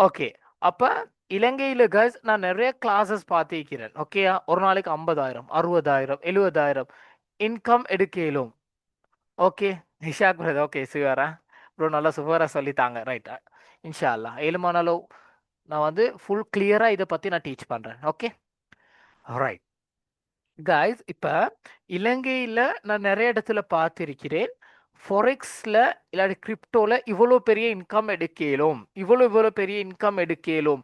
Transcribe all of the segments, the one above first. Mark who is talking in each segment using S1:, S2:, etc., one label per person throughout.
S1: Okay. அப்ப இலங்கையில guys நான் நெறைய கிளாஸஸ் பார்த்திருக்கிறேன். ஓகேயா? ஒரு நாளைக்கு 50,000, 60,000, 70,000 இன்கம் எடுக்க இயலும். ஓகே. நிஷாக் பிரதர் ஓகே சிவரா ப்ரோ நல்லா சூப்பரா சொல்லித்தாங்க. ரைட். இன்ஷா அல்லாஹ். ஏழுமான அளவு நான் வந்து ஃபுல் கிளியரா இத பத்தி நான் டீச் பண்றேன். ஓகே. ரைட். கைஸ் இப்ப இலங்கையில நான் நெறைய இடத்துல பார்த்திருக்கிறேன். ஃபொரெக்ஸ்ல இல்லாட்டி கிரிப்டோல இவ்வளோ பெரிய இன்கம் எடுக்க இயலும். இவ்வளோ பெரிய இன்கம் எடுக்க இயலும்.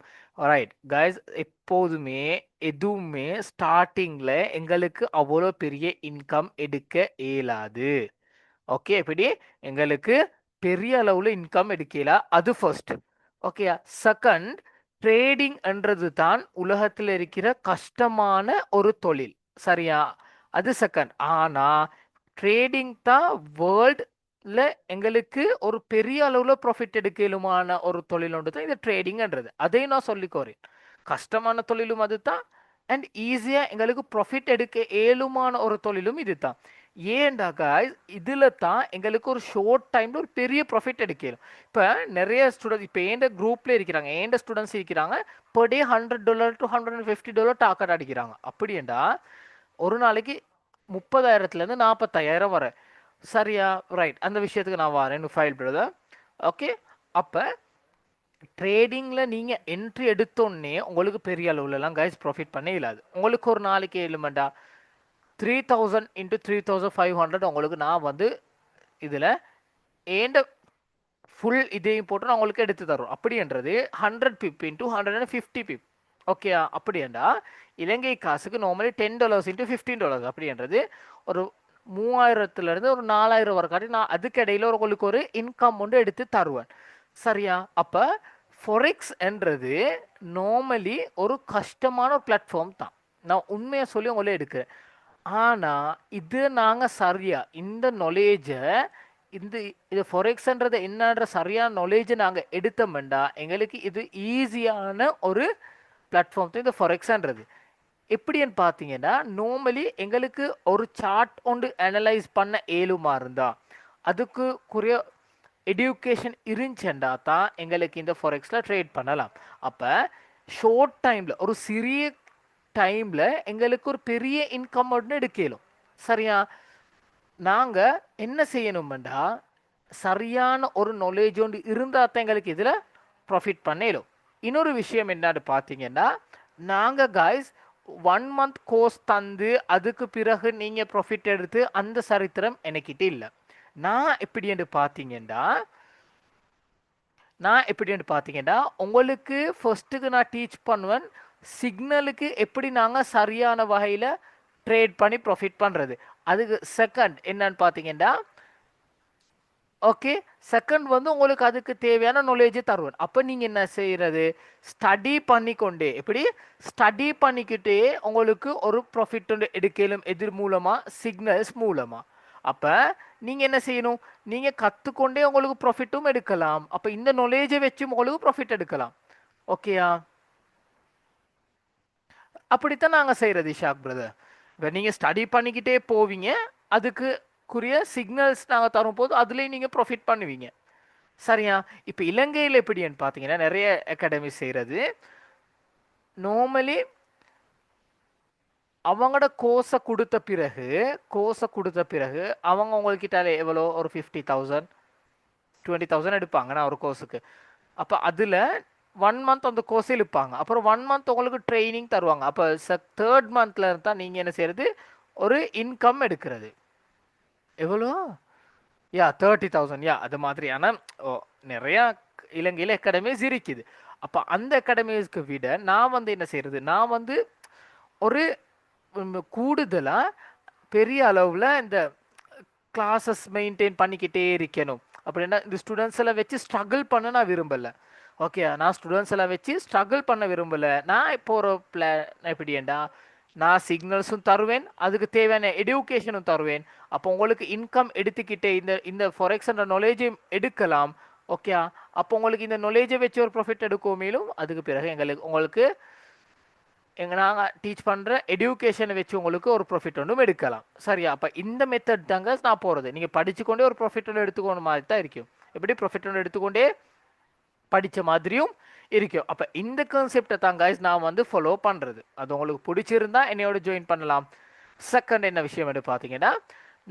S1: ரைட். கைஸ் எப்போதுமே எதுவுமே ஸ்டார்ட்டிங்ல எங்களுக்கு அவ்வளோ பெரிய இன்கம் எடுக்க இயலாது. ஓகே. எப்படி எங்களுக்கு பெரிய அளவுல இன்கம் எடுக்கல. அது ஃபர்ஸ்ட். ஓகேயா? செகண்ட், ட்ரேடிங் என்றது தான் உலகத்துல இருக்கிற கஷ்டமான ஒரு தொழில். சரியா? அது செகண்ட். ஆனா ட்ரேடிங் தான் வேர்ல்ட்ல எங்களுக்கு ஒரு பெரிய அளவுல ப்ராஃபிட் எடுக்கலுமான ஒரு தொழில் ஒன்று தான் இந்த ட்ரேடிங்ன்றது. அதையும் நான் சொல்லிக்கோறேன். கஷ்டமான தொழிலும் அதுதான் அண்ட் ஈஸியா எங்களுக்கு ப்ராஃபிட் எடுக்க ஏழுமான ஒரு தொழிலும் இதுதான். ஏன்டா காய்ஸ் இதுல தான் எங்களுக்கு ஒரு ஷார்ட் டைம்ல ஒரு பெரிய ப்ராஃபிட் எடுக்கலாம். இப்போ நிறைய ஸ்டூடெண்ட் இப்போ எந்த குரூப்ல இருக்கிறாங்க, எந்த ஸ்டூடெண்ட்ஸ் இருக்கிறாங்க, per day $100 to $150 டார்கெட் அடிக்கிறாங்க. அப்படியேண்டா ஒரு நாளைக்கு 30,000 40,000 வர. சரியா? ரைட். அந்த விஷயத்துக்கு நான் வரேன் ஃபைல் பிரதர். ஓகே. அப்ப ட்ரேடிங்ல நீங்க என்ட்ரி எடுத்தோடனே உங்களுக்கு பெரிய அளவுலலாம் கைஸ் ப்ராஃபிட் பண்ண இயலாது. உங்களுக்கு ஒரு நாளைக்கு ஏழுமண்டா 3000 இன்ட்டு 3500 உங்களுக்கு நான் வந்து இதில் ஏண்ட ஃபுல் இதையும் போட்டு நான் உங்களுக்கு எடுத்து தரும். அப்படின்றது 100 பிப் இன்ட்டு 150 பிப். ஓகே. அப்படியேண்டா இலங்கை காசுக்கு நார்மலி $10 இன்ட்டு $15 அப்படின்றது ஒரு 3000லேருந்து ஒரு 4000 வரைக்காட்டி நான் அதுக்கு இடையில உங்களுக்கு ஒரு இன்கம் ஒன்று எடுத்து தருவேன். சரியா? அப்போ ஃபொரெக்ஸ் என்றது நார்மலி ஒரு கஷ்டமான ஒரு பிளாட்ஃபார்ம் தான். நான் உண்மையை சொல்லி உங்களே எடுக்கிறேன். ஆனால் இது நாங்கள் சரியா இந்த நாலேஜை இந்த இது ஃபொரெக்ஸ்ன்றது என்னன்ற சரியான நாலேஜை நாங்கள் எடுத்தோம்டா எங்களுக்கு இது ஈஸியான ஒரு பிளாட்ஃபார்ம் தான் இந்த ஃபொரெக்ஸ்ன்றது. எப்படின்னு பார்த்தீங்கன்னா நார்மலி எங்களுக்கு ஒரு சார்ட் ஒன்று அனலைஸ் பண்ண ஏழுமா இருந்தா அதுக்கு குறைய எடுகேஷன் இருந்துச்சுண்டா தான் எங்களுக்கு இந்த ஃபொரெக்ஸில் ட்ரேட் பண்ணலாம். அப்போ ஷார்ட் டைமில் ஒரு சிறிய டைமில் எங்களுக்கு ஒரு பெரிய இன்கம் ஒன்று எடுக்கலும். சரியா? நாங்கள் என்ன செய்யணும்டா சரியான ஒரு நாலேஜ் ஒன்று இருந்தால் தான் எங்களுக்கு இதில் ப்ராஃபிட் பண்ணலும். இன்னொரு விஷயம் என்னன்னு பார்த்தீங்கன்னா நாங்கள் காய்ஸ் 1 month கோர்ஸ் தந்து அதுக்கு பிறகு நீங்கள் ப்ராஃபிட் எடுத்து அந்த சரித்திரம் எனக்கிட்ட இல்லை. நான் எப்படின்னு பார்த்தீங்கன்னா உங்களுக்கு ஃபர்ஸ்ட்டுக்கு நான் டீச் பண்ணுவேன் சிக்னலுக்கு எப்படி நாங்கள் சரியான வகையில் ட்ரேட் பண்ணி ப்ராஃபிட் பண்ணுறது. அதுக்கு செகண்ட் என்னன்னு பார்த்தீங்கன்னா ஓகே செகண்ட் வந்து உங்களுக்கு அதுக்கு தேவையான நாலேஜை தருவேன். அப்போ நீங்கள் என்ன செய்கிறது ஸ்டடி பண்ணிக்கொண்டே எப்படி ஸ்டடி பண்ணிக்கிட்டே உங்களுக்கு ஒரு ப்ராஃபிட் ஒன்று எடுக்கலும். எதிர் மூலமாக சிக்னல்ஸ் மூலமாக. அப்போ நீங்கள் என்ன செய்யணும் நீங்கள் கற்றுக்கொண்டே உங்களுக்கு ப்ராஃபிட்டும் எடுக்கலாம். அப்போ இந்த நாலேஜை வச்சும் உங்களுக்கு ப்ராஃபிட் எடுக்கலாம். ஓகேயா? அப்படித்தான் நாங்கள் செய்கிறது இஷாக் பிரதர். இப்போ நீங்கள் ஸ்டடி பண்ணிக்கிட்டே போவீங்க அதுக்குரிய சிக்னல்ஸ் நாங்கள் தரும் போது அதுலேயும் நீங்கள் ப்ராஃபிட் பண்ணுவீங்க. சரியா? இப்போ இலங்கையில் எப்படின்னு பார்த்தீங்கன்னா நிறைய அகாடமி செய்கிறது நார்மலி அவங்களோட கோர்ஸை கொடுத்த பிறகு அவங்க உங்கள்கிட்ட எவ்வளோ ஒரு 50,000 20,000 எடுப்பாங்க நான் ஒரு கோர்ஸுக்கு. அப்போ அதில் 1 month அந்த கோர்ஸே இருப்பாங்க. அப்புறம் 1 month உங்களுக்கு ட்ரைனிங் தருவாங்க. அப்போ தேர்ட் மந்த்ல இருந்தால் நீங்கள் என்ன செய்யறது ஒரு இன்கம் எடுக்கிறது. எவ்வளோ? யா 30,000 யா அது மாதிரியான நிறையா இலங்கையில் அகாடமிஸ் இருக்குது. அப்போ அந்த அகாடமிஸ்க்கு விட நான் வந்து என்ன செய்யறது நான் வந்து ஒரு கூடுதலாக பெரிய அளவில் இந்த கிளாஸஸ் மெயின்டைன் பண்ணிக்கிட்டே இருக்கணும். அப்படின்னா இந்த ஸ்டூடெண்ட்ஸ் எல்லாம் வச்சு ஸ்ட்ரகிள் பண்ண நான் விரும்பலை. ஓகே. நான் ஸ்டூடெண்ட்ஸ் எல்லாம் வச்சு ஸ்ட்ரகிள் பண்ண விரும்பலை. நான் இப்போ ஒரு எப்படின்னா நான் சிக்னல்ஸும் தருவேன் அதுக்கு தேவையான எடுகேஷனும் தருவேன். அப்போ உங்களுக்கு இன்கம் எடுத்துக்கிட்டே இந்த இந்த ஃபொரெக்ஸ்ன்ற நாலேஜையும் எடுக்கலாம். ஓகே. அப்போ உங்களுக்கு இந்த நாலேஜை வச்சு ஒரு ப்ராஃபிட் எடுக்கும். மேலும் அதுக்கு பிறகு உங்களுக்கு நாங்கள் டீச் பண்ணுற எடுகேஷனை வச்சு உங்களுக்கு ஒரு ப்ராஃபிட் ஒன்றும் எடுக்கலாம். சரியா? அப்போ இந்த மெத்தட் தாங்க நான் போகிறது. நீங்கள் படிச்சுக்கொண்டே ஒரு ப்ராஃபிட் ஒன்று எடுத்துக்கொண்ட மாதிரி தான் இருக்கும். எப்படி ப்ராஃபிட் ஒன்று எடுத்துக்கொண்டே படித்த மாதிரியும் இருக்கும். அப்போ இந்த கான்செப்டை தான் கைஸ் நான் வந்து ஃபாலோ பண்ணுறது. அது உங்களுக்கு பிடிச்சிருந்தா என்னையோட ஜாயின் பண்ணலாம். செகண்ட் என்ன விஷயம் என்று பார்த்தீங்கன்னா,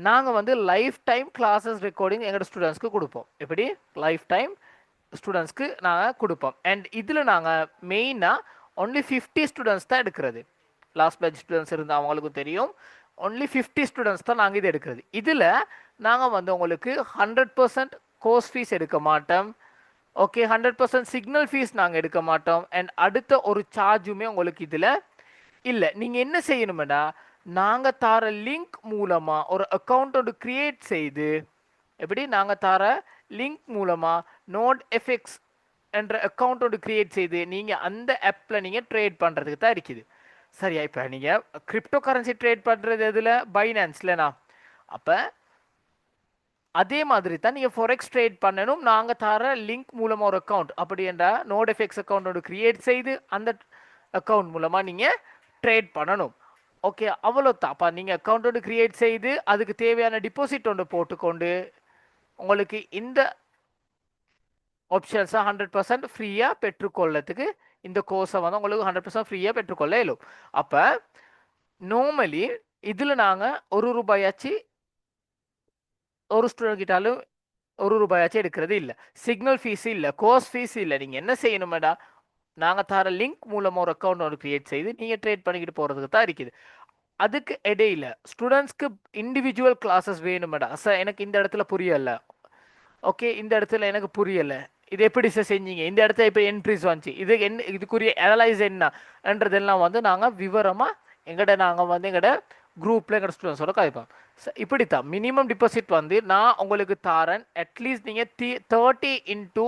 S1: நாங்கள் வந்து லைஃப் டைம் கிளாஸஸ் ரெக்கார்டிங் எங்களோட ஸ்டூடெண்ட்ஸ்க்கு கொடுப்போம். எப்படி லைஃப் டைம் ஸ்டூடெண்ட்ஸ்க்கு நாங்கள் கொடுப்போம். அண்ட் இதில் நாங்கள் மெயினாக ஒன்லி 50 ஸ்டூடெண்ட்ஸ் தான் எடுக்கிறது. லாஸ்ட் பேட்ச் ஸ்டூடெண்ட்ஸ் இருந்தால் அவங்களுக்கும் தெரியும். ஒன்லி 50 ஸ்டூடெண்ட்ஸ் தான் நாங்கள் இது எடுக்கிறது. இதில் நாங்கள் வந்து உங்களுக்கு 100% கோர்ஸ் ஃபீஸ் எடுக்க மாட்டோம். ஓகே, 100% சிக்னல் ஃபீஸ் நாங்கள் எடுக்க மாட்டோம். அண்ட் அடுத்த ஒரு சார்ஜுமே உங்களுக்கு இதில் இல்லை. நீங்கள் என்ன செய்யணுமெண்டா, நாங்கள் தர லிங்க் மூலமாக ஒரு அக்கௌண்ட் ஒன்று க்ரியேட் செய்து, எப்படி நாங்கள் தர லிங்க் மூலமாக நோட் எஃப்எக்ஸ் என்ற அக்கௌண்ட் ஒன்று க்ரியேட் செய்து நீங்கள் அந்த ஆப்பில் நீங்கள் ட்ரேட் பண்ணுறதுக்கு தான் இருக்குது. சரியா? இப்போ நீங்கள் கிரிப்டோ கரன்சி ட்ரேட் பண்ணுறது எதில்? பைனான்ஸ்லண்ணா. அப்போ அதே மாதிரி தான் நீங்கள் ஃபோரெக்ஸ் ட்ரேட் பண்ணணும். நாங்கள் தர லிங்க் மூலமாக ஒரு அக்கௌண்ட் அப்படி என்றால் நோட் எஃப்எக்ஸ் அக்கௌண்ட் க்ரியேட் செய்து அந்த அக்கௌண்ட் மூலமாக நீங்கள் ட்ரேட் பண்ணணும். ஓகே, அவ்வளோதான். அப்போ நீங்கள் அக்கௌண்ட் ஒன்று க்ரியேட் செய்து அதுக்கு தேவையான டிபாசிட் ஒன்று போட்டுக்கொண்டு உங்களுக்கு இந்த ஆப்ஷன்ஸை 100% ஃப்ரீயாக பெற்றுக்கொள்ளத்துக்கு இந்த கோர்ஸை வந்து உங்களுக்கு 100% ஃப்ரீயாக பெற்றுக்கொள்ள இயலும். அப்போ நார்மலி இதில் நாங்கள் ₹1 ஒரு ஸ்டூடெண்ட் கிட்டாலும் ₹1 எடுக்கிறது இல்லை. சிக்னல் ஃபீஸ் இல்லை, கோர்ஸ் ஃபீஸ் இல்லை. நீங்கள் என்ன செய்யணுமேடா, நாங்கள் தர லிங்க் மூலமாக ஒரு அக்கௌண்ட் ஒன்று க்ரியேட் செய்து நீங்கள் ட்ரேட் பண்ணிக்கிட்டு போகிறதுக்கு தான் இருக்குது. அதுக்கு இடையில ஸ்டூடெண்ட்ஸ்க்கு இண்டிவிஜுவல் கிளாஸஸ் வேணுமேடா. சார் எனக்கு இந்த இடத்துல புரியலை, ஓகே இந்த இடத்துல எனக்கு புரியலை, இது எப்படி சார் செஞ்சீங்க, இந்த இடத்துல இப்போ என்ட்ரிஸ் வந்துச்சு, இது என்ன, இதுக்குரிய அனலைஸ் என்னன்றதெல்லாம் வந்து நாங்கள் விவரமாக எங்கள்ட குரூப்பில் எங்களோட ஸ்டூடெண்ட்ஸோட கதைப்போம். இப்படித்தான் மினிமம் டிபாசிட் வந்து நான் உங்களுக்கு தாரேன். அட்லீஸ்ட் நீங்கள் 30 into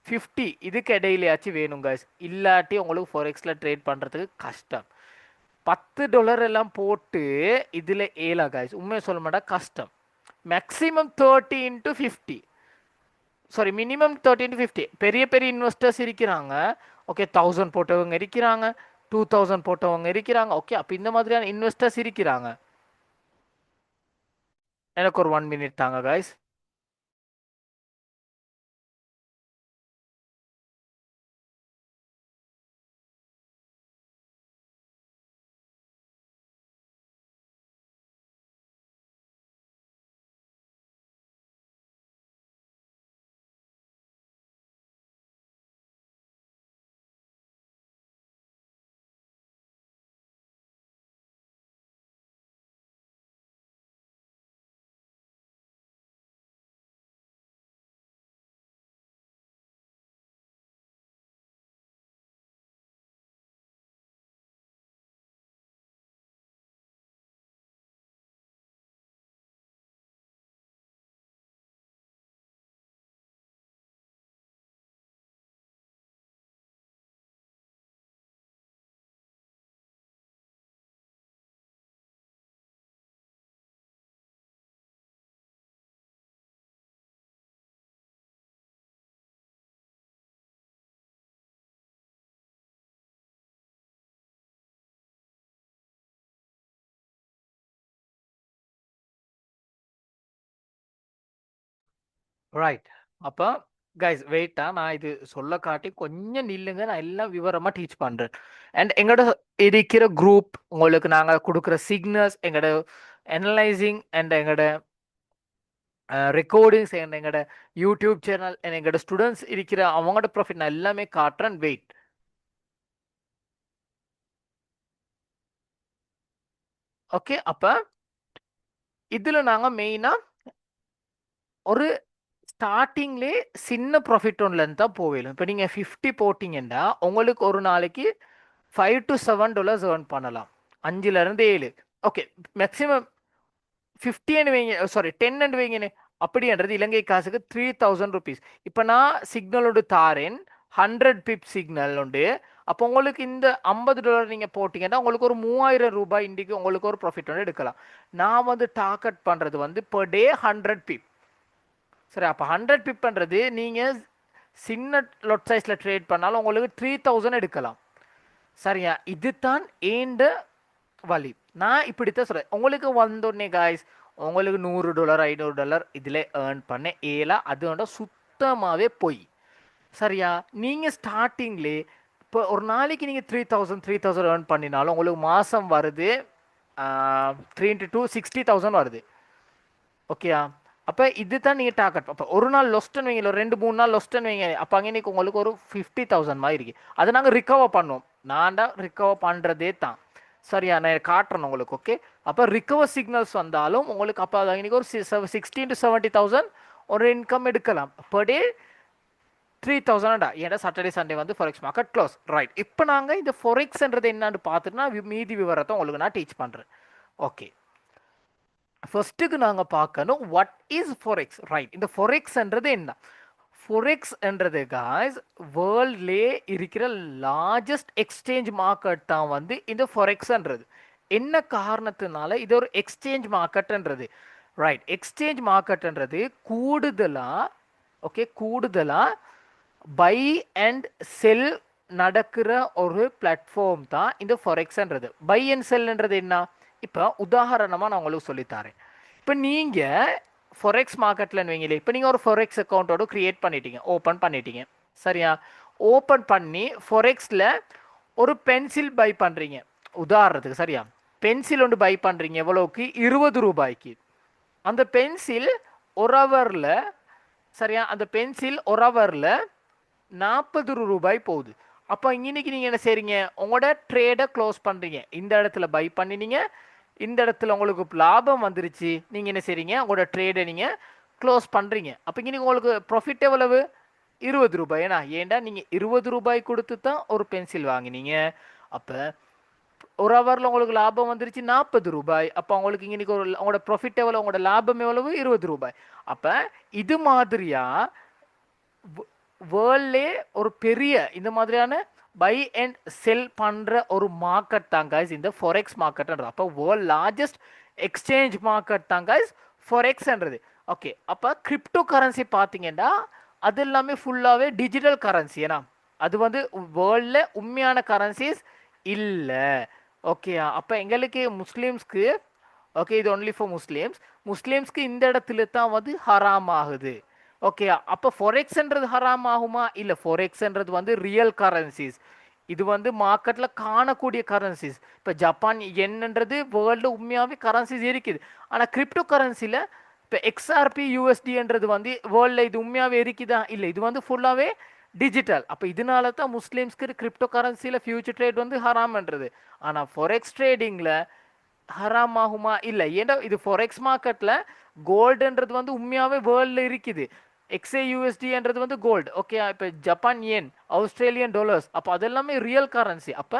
S1: 50 இதுக்கு இடையிலையாச்சும் வேணும் கைஸ். இல்லாட்டி உங்களுக்கு ஃபோரெக்ஸில் ட்ரேட் பண்ணுறதுக்கு கஷ்டம். $10 எல்லாம் போட்டு இதில் ஏலா கைஸ், உண்மையை சொல்ல மாட்டேன், கஷ்டம். Maximum 30 into 50, sorry minimum 30 into 50. பெரிய பெரிய இன்வெஸ்டர்ஸ் இருக்கிறாங்க. ஓகே, 1000 போட்டவங்க இருக்கிறாங்க, 2000 போட்டவங்க இருக்கிறாங்க. ஓகே, அப்போ இந்த மாதிரியான இன்வெஸ்டர்ஸ் இருக்கிறாங்க. எனக்கு ஒரு 1 minute தாங்க கைஸ். ரைட். அப்போ கைஸ் வெயிட்டா, நான் இது சொல்ல காட்டி கொஞ்சம் நில்லுங்க, நான் எல்லாம் விவரமாக டீச் பண்ணுறேன். அண்ட் எங்களோட இருக்கிற குரூப் உங்களுக்கு நாங்கள் கொடுக்குற சிக்னல்ஸ், எங்களோட அனலைசிங் அண்ட் எங்களோட ரெக்கார்டிங்ஸ், எங்களோட யூடியூப் சேனல், எங்களோட ஸ்டூடெண்ட்ஸ் இருக்கிற அவங்களோட ப்ராஃபிட் நான் எல்லாமே காட்டுறேன். வெயிட். ஓகே, அப்போ இதில் நாங்கள் மெயினாக ஒரு ஸ்டார்டிங்லே சின்ன ப்ராஃபிட் ஒன்லேருந்து தான் போவேலும். இப்போ நீங்கள் 50 போட்டிங்கன்னா உங்களுக்கு ஒரு நாளைக்கு $5 to $7 ஏர்ன் பண்ணலாம். 5-7. ஓகே, மேக்ஸிமம் 50 வைங்க, சாரி 10 வைங்கன்னு. அப்படின்றது இலங்கை காசுக்கு ₹3000. இப்போ நான் சிக்னலோடு தாரேன் 100 பிப் சிக்னல் உண்டு. அப்போ உங்களுக்கு இந்த $50 நீங்கள் போட்டிங்கன்னா உங்களுக்கு ஒரு ₹3000 இன்றைக்கு உங்களுக்கு ஒரு ப்ராஃபிட் ஒன்று எடுக்கலாம். நான் வந்து டார்கெட் பண்ணுறது வந்து per day 100 பிப். சரி, அப்போ 100 பிப் பண்ணுறது நீங்கள் சின்ன லொட் சைஸில் ட்ரேட் பண்ணாலும் உங்களுக்கு 3000 எடுக்கலாம். சரியா? இது தான் ஏண்ட வழி. நான் இப்படித்தான் சொல்கிறேன். உங்களுக்கு வந்தோடனே காய்ஸ் உங்களுக்கு $100 $500 இதில் ஏர்ன் பண்ண ஏலா. அது வந்து சுத்தமாகவே போய். சரியா? நீங்க ஸ்டார்ட்டிங்லே இப்போ ஒரு நாளைக்கு நீங்க 3000 ஏர்ன் பண்ணினாலும் உங்களுக்கு மாசம் வருது 3 into 2 60,000 வருது. ஓகேயா? அப்ப இதுதான் நீங்க டார்கெட். அப்ப ஒரு நாள் லொஸ்ட்ன்னு வைங்க, இல்ல 2, 3 நாள் லொஸ்ட்ன்னு வைங்க. அப்ப அங்கனைக்கு உங்களுக்கு ஒரு 50,000 மாதிரி இருக்கு. அதை நாங்க ரிகவர் பண்ணுவோம். நான்டா ரிகவர் பண்றதே தான். சரியா? நான் காட்டுறேன் உங்களுக்கு. ஓகே? அப்ப ரிகவர் சிக்னல்ஸ் வந்தாலும் உங்களுக்கு அப்ப அது அங்கனைக்கு ஒரு 16 to 70,000 ஒரு இன்கம் எடுக்கலாம். பெர் டே 3000 ஏன்னா சாட்டர்டே சண்டே வந்து ஃபாரெக்ஸ் மார்க்கெட் க்ளோஸ். ரைட். இப்போ நாங்க இந்த ஃபாரெக்ஸ்ன்றது என்னன்னு பார்த்துட்டுனா மீதி விவரத்தை உங்களுக்கு நான் டீச் பண்றேன். ஓகே. ஃபர்ஸ்ட்டுக்கு நாங்கள் பார்க்கணும் வாட் இஸ் ஃபொரெக்ஸ். ரைட். இந்த ஃபொரெக்ஸ்ன்றது என்ன? ஃபொரெக்ஸ்ன்றது காய்ஸ் வேர்ல்ட்லே இருக்கிற லார்ஜஸ்ட் எக்ஸ்சேஞ்ச் மார்க்கெட் தான் வந்து இந்த ஃபொரெக்ஸ்ன்றது. என்ன காரணத்தினால இது ஒரு எக்ஸ்சேஞ்ச் மார்க்கெட்ன்றது? ரைட். எக்ஸ்சேஞ்ச் மார்க்கெட்ன்றது கூடுதலாக ஓகே கூடுதலாக பை அண்ட் செல் நடக்கிற ஒரு பிளாட்ஃபார்ம் தான் இந்த ஃபொரெக்ஸ்ன்றது. பை அண்ட் செல்ன்றது என்ன? இப்போ உதாரணமாக நான் உங்களுக்கு சொல்லித்தரேன். இப்போ நீங்கள் ஃபொரெக்ஸ் மார்க்கெட்டில் வைங்களே, இப்போ நீங்கள் ஒரு ஃபொரெக்ஸ் அக்கௌண்ட்டோட க்ரியேட் பண்ணிட்டீங்க, ஓப்பன் பண்ணிட்டீங்க. சரியா? ஓப்பன் பண்ணி ஃபொரெக்ஸில் ஒரு பென்சில் பை பண்ணுறீங்க உதாரணத்துக்கு. சரியா? பென்சில் ஒன்று பை பண்ணுறீங்க எவ்வளோக்கு? 20 ரூபாய்க்கு. அந்த பென்சில் ஒரு ஹவரில் சரியா? அந்த பென்சில் ஒரு ஹவரில் 40 ரூபாய் போகுது. அப்போ இன்னைக்கு நீங்கள் என்ன செய்றீங்க? உங்களோட ட்ரேடை க்ளோஸ் பண்ணுறீங்க. இந்த இடத்துல பை பண்ணினீங்க, இந்த இடத்துல உங்களுக்கு லாபம் வந்துருச்சு. நீங்கள் என்ன செய்றீங்க? உங்களோட ட்ரேடை நீங்கள் க்ளோஸ் பண்ணுறீங்க. அப்போ இன்னைக்கு உங்களுக்கு ப்ராஃபிட் எவ்வளவு? 20 ரூபாய். ஏன்டா நீங்கள் 20 ரூபாய் கொடுத்து தான் ஒரு பென்சில் வாங்கினீங்க. அப்போ ஒரு ஹவரில் உங்களுக்கு லாபம் வந்துருச்சு 40 ரூபாய். அப்போ உங்களுக்கு இன்னைக்கு ஒரு உங்களோட ப்ராஃபிட் எவ்வளோ? உங்களோட லாபம் எவ்வளவு? 20 ரூபாய். அப்போ இது மாதிரியா வேர்ல்ட்லே ஒரு பெரிய இந்த மாதிரியான பை அண்ட் செல் பண்ணுற ஒரு மார்க்கெட் தான் கைஸ் இந்த ஃபொரெக்ஸ் மார்க்கெட்ன்றது. அப்போ வேர்ல்ட் லார்ஜஸ்ட் எக்ஸ்சேஞ்ச் மார்க்கெட் தான் கைஸ் ஃபொரெக்ஸ்ன்றது. ஓகே. அப்போ கிரிப்டோ கரன்சி பார்த்தீங்கன்னா அது எல்லாமே ஃபுல்லாகவே டிஜிட்டல் கரன்சி. ஏன்னா அது வந்து வேர்ல்டில் உண்மையான கரன்சிஸ் இல்லை. ஓகே. அப்போ எங்களுக்கு முஸ்லீம்ஸ்க்கு ஓகே இது ஒன்லி ஃபார் முஸ்லீம்ஸ்க்கு இந்த இடத்துல தான் வந்து ஹராம் ஆகுது. ஓகே. அப்போ ஃபொரெக்ஸ்ன்றது ஹராம் ஆகுமா? இல்லை. ஃபொரெக்ஸ்ன்றது வந்து ரியல் கரன்சிஸ். இது வந்து மார்க்கெட்டில் காணக்கூடிய கரன்சிஸ். இப்போ ஜப்பான் என்னன்றது வேர்ல்டு உண்மையாகவே கரன்சிஸ் இருக்குது. ஆனால் கிரிப்டோ கரன்சியில் இப்போ எக்ஸ்ஆர்பி யூஎஸ்டின்றது வந்து வேர்ல்டில் இது உண்மையாகவே இருக்குதா? இல்லை. இது வந்து ஃபுல்லாகவே டிஜிட்டல். அப்போ இதனால தான் முஸ்லீம்ஸ்க்கு கிரிப்டோ கரன்சியில் ஃபியூச்சர் ட்ரேட் வந்து ஹராம்ன்றது. ஆனால் ஃபொரெக்ஸ் ட்ரேடிங்கில் ஹராம் ஆகுமா? இல்லை. ஏன்னா இது ஃபொரெக்ஸ் மார்க்கெட்டில் கோல்டுன்றது வந்து உண்மையாகவே வேர்ல்டில் இருக்குது. XAUSDன்றது வந்து கோல்டு. ஓகே. இப்போ ஜப்பான் ஏன், ஆஸ்திரேலியன் டாலர்ஸ், அப்போ அதெல்லாமே ரியல் கரன்சி. அப்போ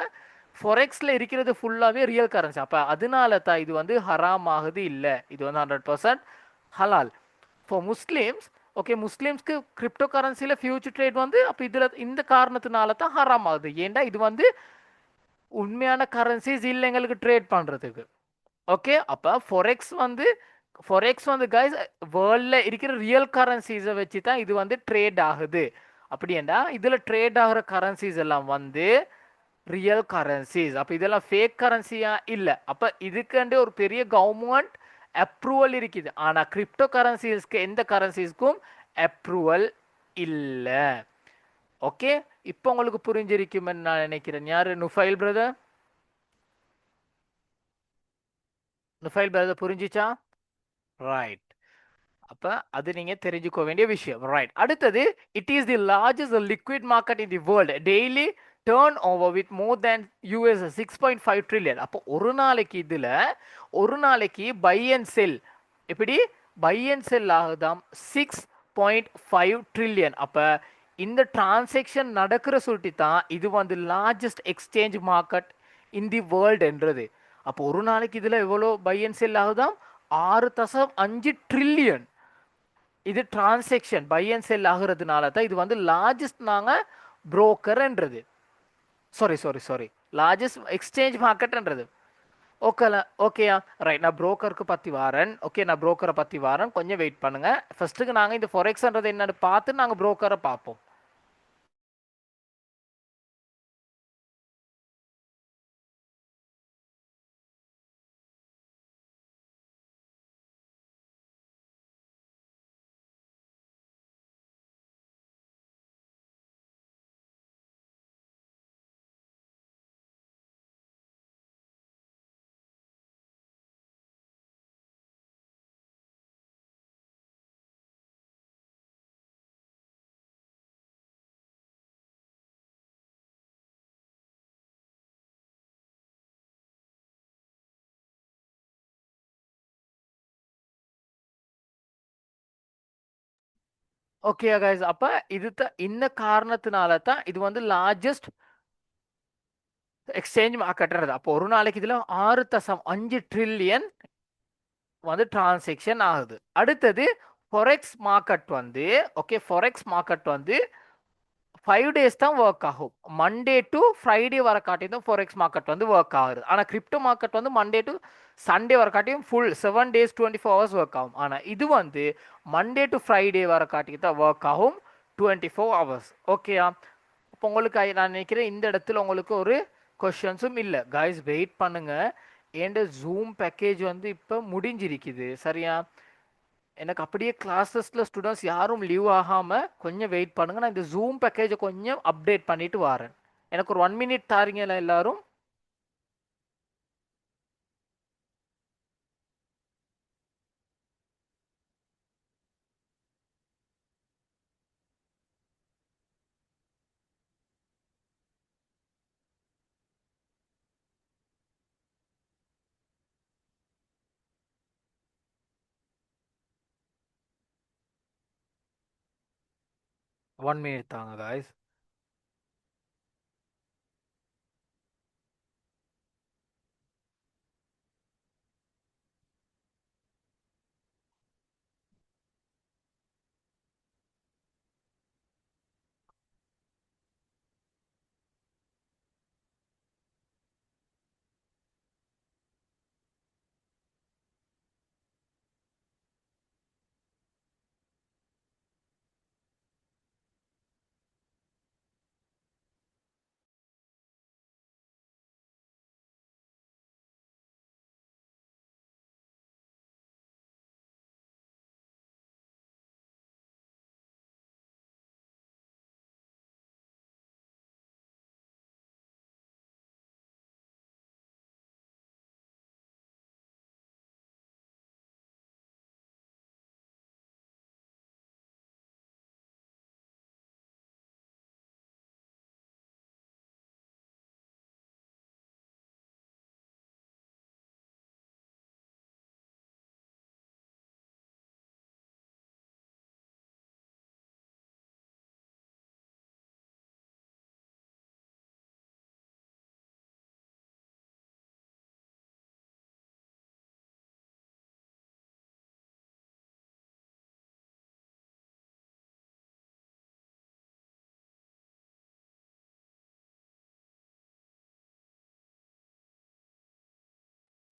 S1: ஃபொரெக்ஸில் இருக்கிறது ஃபுல்லாகவே ரியல் கரன்சி. அப்போ அதனால தான் இது வந்து ஹராம் ஆகுது. இல்லை. இது வந்து 100% ஹலால் ஃபார் முஸ்லீம்ஸ். ஓகே. முஸ்லீம்ஸ்க்கு கிரிப்டோ கரன்சியில் ஃபியூச்சர் ட்ரேட் வந்து அப்போ இதில் இந்த காரணத்தினால தான் ஹராம் ஆகுது. ஏன்டா இது வந்து உண்மையான கரன்சிஸ் இல்லை எங்களுக்கு ட்ரேட் பண்ணுறதுக்கு. ஓகே. அப்போ ஃபொரெக்ஸ் வந்து கைஸ் வேர்ல்டில் இருக்கிற ரியல் கரன்சிஸை வச்சு தான் இது வந்து ட்ரேட் ஆகுது. அப்படின்னா இதில் ட்ரேட் ஆகிற கரன்சிஸ் எல்லாம் வந்து ரியல் கரன்சிஸ். அப்போ இதெல்லாம் ஃபேக் கரன்சியா? இல்லை. அப்போ இதுக்குண்டே ஒரு பெரிய கவர்மெண்ட் அப்ரூவல் இருக்குது. ஆனால் கிரிப்டோ கரன்சிஸ்க்கு எந்த கரன்சிஸ்க்கும் அப்ரூவல் இல்லை. ஓகே. இப்போ உங்களுக்கு புரிஞ்சிருக்குமென்னு நான் நினைக்கிறேன். யாரு? நுஃபைல் பிரதர் புரிஞ்சிச்சா? ரைட். அப்போ அது நீங்கள் தெரிஞ்சுக்க வேண்டிய விஷயம். ரைட். அடுத்தது it is the largest liquid market in the world. Daily turnover with more than $6.5 trillion. அப்போ ஒரு நாளைக்கு பை அண்ட் செல் எப்படி பை அண்ட் செல் ஆகுதாம் 6.5 ட்ரில்லியன். அப்போ இந்த டிரான்சாக்ஷன் நடக்கிற சொல்லிட்டு தான் இது வந்து largest exchange market in the world என்றது. அப்போ ஒரு நாளைக்கு இதில் எவ்வளோ பை அண்ட் செல் ஆகுதாம்? 6.5 ட்ரில்லியன். இது டிரான்சாக்ஷன் பை அண்ட் செல் ஆகுறதுனால தான் இது வந்து லார்ஜஸ்ட் நாங்கள் புரோக்கர்ன்றது. சாரி லார்ஜஸ்ட் எக்ஸ்சேஞ்ச் மார்க்கெட்ன்றது. ஓகேல. ஓகேயா? ரைட். நான் புரோக்கருக்கு பற்றி வரேன். ஓகே. நான் புரோக்கரை பற்றி வரேன். கொஞ்சம் வெயிட் பண்ணுங்கள். ஃபர்ஸ்ட்டுக்கு நாங்கள் இந்த ஃபொரெக்ஸ்ன்றது என்னன்னு பார்த்து நாங்கள் புரோக்கரை பார்ப்போம். ஓகே கைஸ், அப்ப இது இந்த காரணத்தினால தான் இது வந்து லார்ஜஸ்ட் எக்ஸ்சேஞ்ச் மார்க்கெட்றது. அப்போ ஒரு நாளைக்கு இதுல 6.5 ட்ரில்லியன் வந்து டிரான்சாக்ஷன் ஆகுது. அடுத்தது ஃபொரெக்ஸ் மார்க்கெட் வந்து, ஓகே, ஃபொரெக்ஸ் மார்க்கெட் வந்து 5 days தான் ஒர்க் ஆகும். மண்டே டு ஃப்ரைடே வர காட்டியும் தான் ஃபோரெக்ஸ் மார்க்கெட் வந்து ஒர்க் ஆகுது. ஆனால் கிரிப்டோ மார்க்கெட் வந்து மண்டே டு சண்டே வர காட்டியும் ஃபுல் 7 days 24 hours ஒர்க் ஆகும். ஆனால் இது வந்து மண்டே டு ஃப்ரைடே வர காட்டியும் தான் ஒர்க் ஆகும் 24 hours. ஓகேயா? இப்போ உங்களுக்கு நான் நினைக்கிறேன் இந்த இடத்துல உங்களுக்கு ஒரு கொஷன்ஸும் இல்லை. கைஸ் வெயிட் பண்ணுங்க, என் ஜூம் பேக்கேஜ் வந்து இப்போ முடிஞ்சிருக்குது. சரியா? எனக்கு அப்படியே கிளாஸஸில் ஸ்டூடெண்ட்ஸ் யாரும் லீவ் ஆகாமல் கொஞ்சம் வெயிட் பண்ணுங்க. நான் இந்த ஜூம் பேக்கேஜை கொஞ்சம் அப்டேட் பண்ணிட்டு வரேன். எனக்கு ஒரு 1 minute தாரீங்களா எல்லாரும்? ஒன் மினிட் தாங்க காய்ஸ்.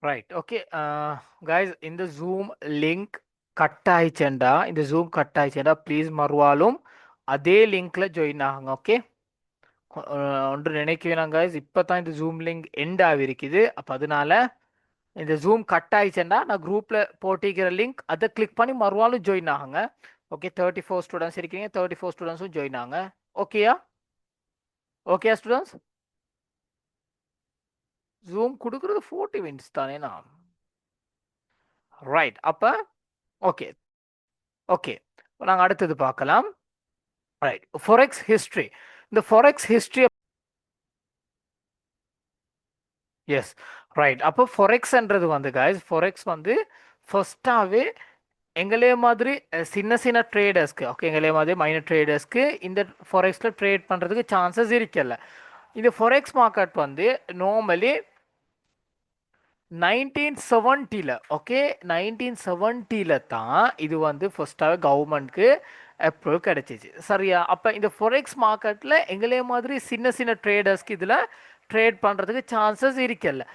S1: ரைட், ஓகே காய்ஸ், இந்த ஜூம் லிங்க் கட் ஆயிடுச்சேண்டா, இந்த ஜூம் கட் ஆயிடுச்சேண்டா ப்ளீஸ் மறுவாலும் அதே லிங்க்ல ஜாயின் ஆகுங்க. ஓகே, ஒன்று நினைக்க வேணாம் காய்ஸ், இப்போ தான் இந்த ஜூம் லிங்க் எண்ட் ஆகிருக்குது. அப்போ அதனால இந்த ஜூம் கட் ஆயிடுச்சுன்னா நான் குரூப்பில் போட்டிக்கிற லிங்க் அதை கிளிக் பண்ணி மறுவாலும் ஜாயின் ஆகுங்க. ஓகே, 34 ஸ்டூடெண்ட்ஸ் இருக்கீங்க, 34 ஸ்டூடெண்ட்ஸும் ஜாயின் ஆகுங்க. ஓகேயா? ஓகே ஸ்டூடெண்ட்ஸ், ஜூம் கொடுக்குறது 40 மினிட்ஸ் தானேண்ணா? ரைட், அப்போ ஓகே ஓகே, நாங்கள் அடுத்தது பார்க்கலாம். Right, forex history. இந்த ஃபொரெக்ஸ் ஹிஸ்ட்ரி, எஸ், ரைட். அப்போ ஃபொரெக்ஸ்ன்றது வந்து கைஸ், ஃபொரெக்ஸ் வந்து ஃபர்ஸ்டாகவே எங்களே மாதிரி சின்ன சின்ன ட்ரேடர்ஸ்க்கு, ஓகே, எங்களே மாதிரி மைனர் ட்ரேடர்ஸ்க்கு இந்த ஃபொரெக்ஸில் ட்ரேட் பண்ணுறதுக்கு சான்சஸ் இருக்கல. இந்த ஃபொரெக்ஸ் மார்க்கெட் வந்து நார்மலி 1970, ஓகே, 1970 தான் இது வந்து ஃபர்ஸ்டாகவே கவர்மெண்ட்க்கு அப்ரூவ் கிடைச்சிச்சு. சரியா? அப்போ இந்த ஃபொரெக்ஸ் மார்க்கெட்டில் எங்களே மாதிரி சின்ன சின்ன ட்ரேடர்ஸ்க்கு இதில் ட்ரேட் பண்ணுறதுக்கு சான்சஸ் இருக்கல.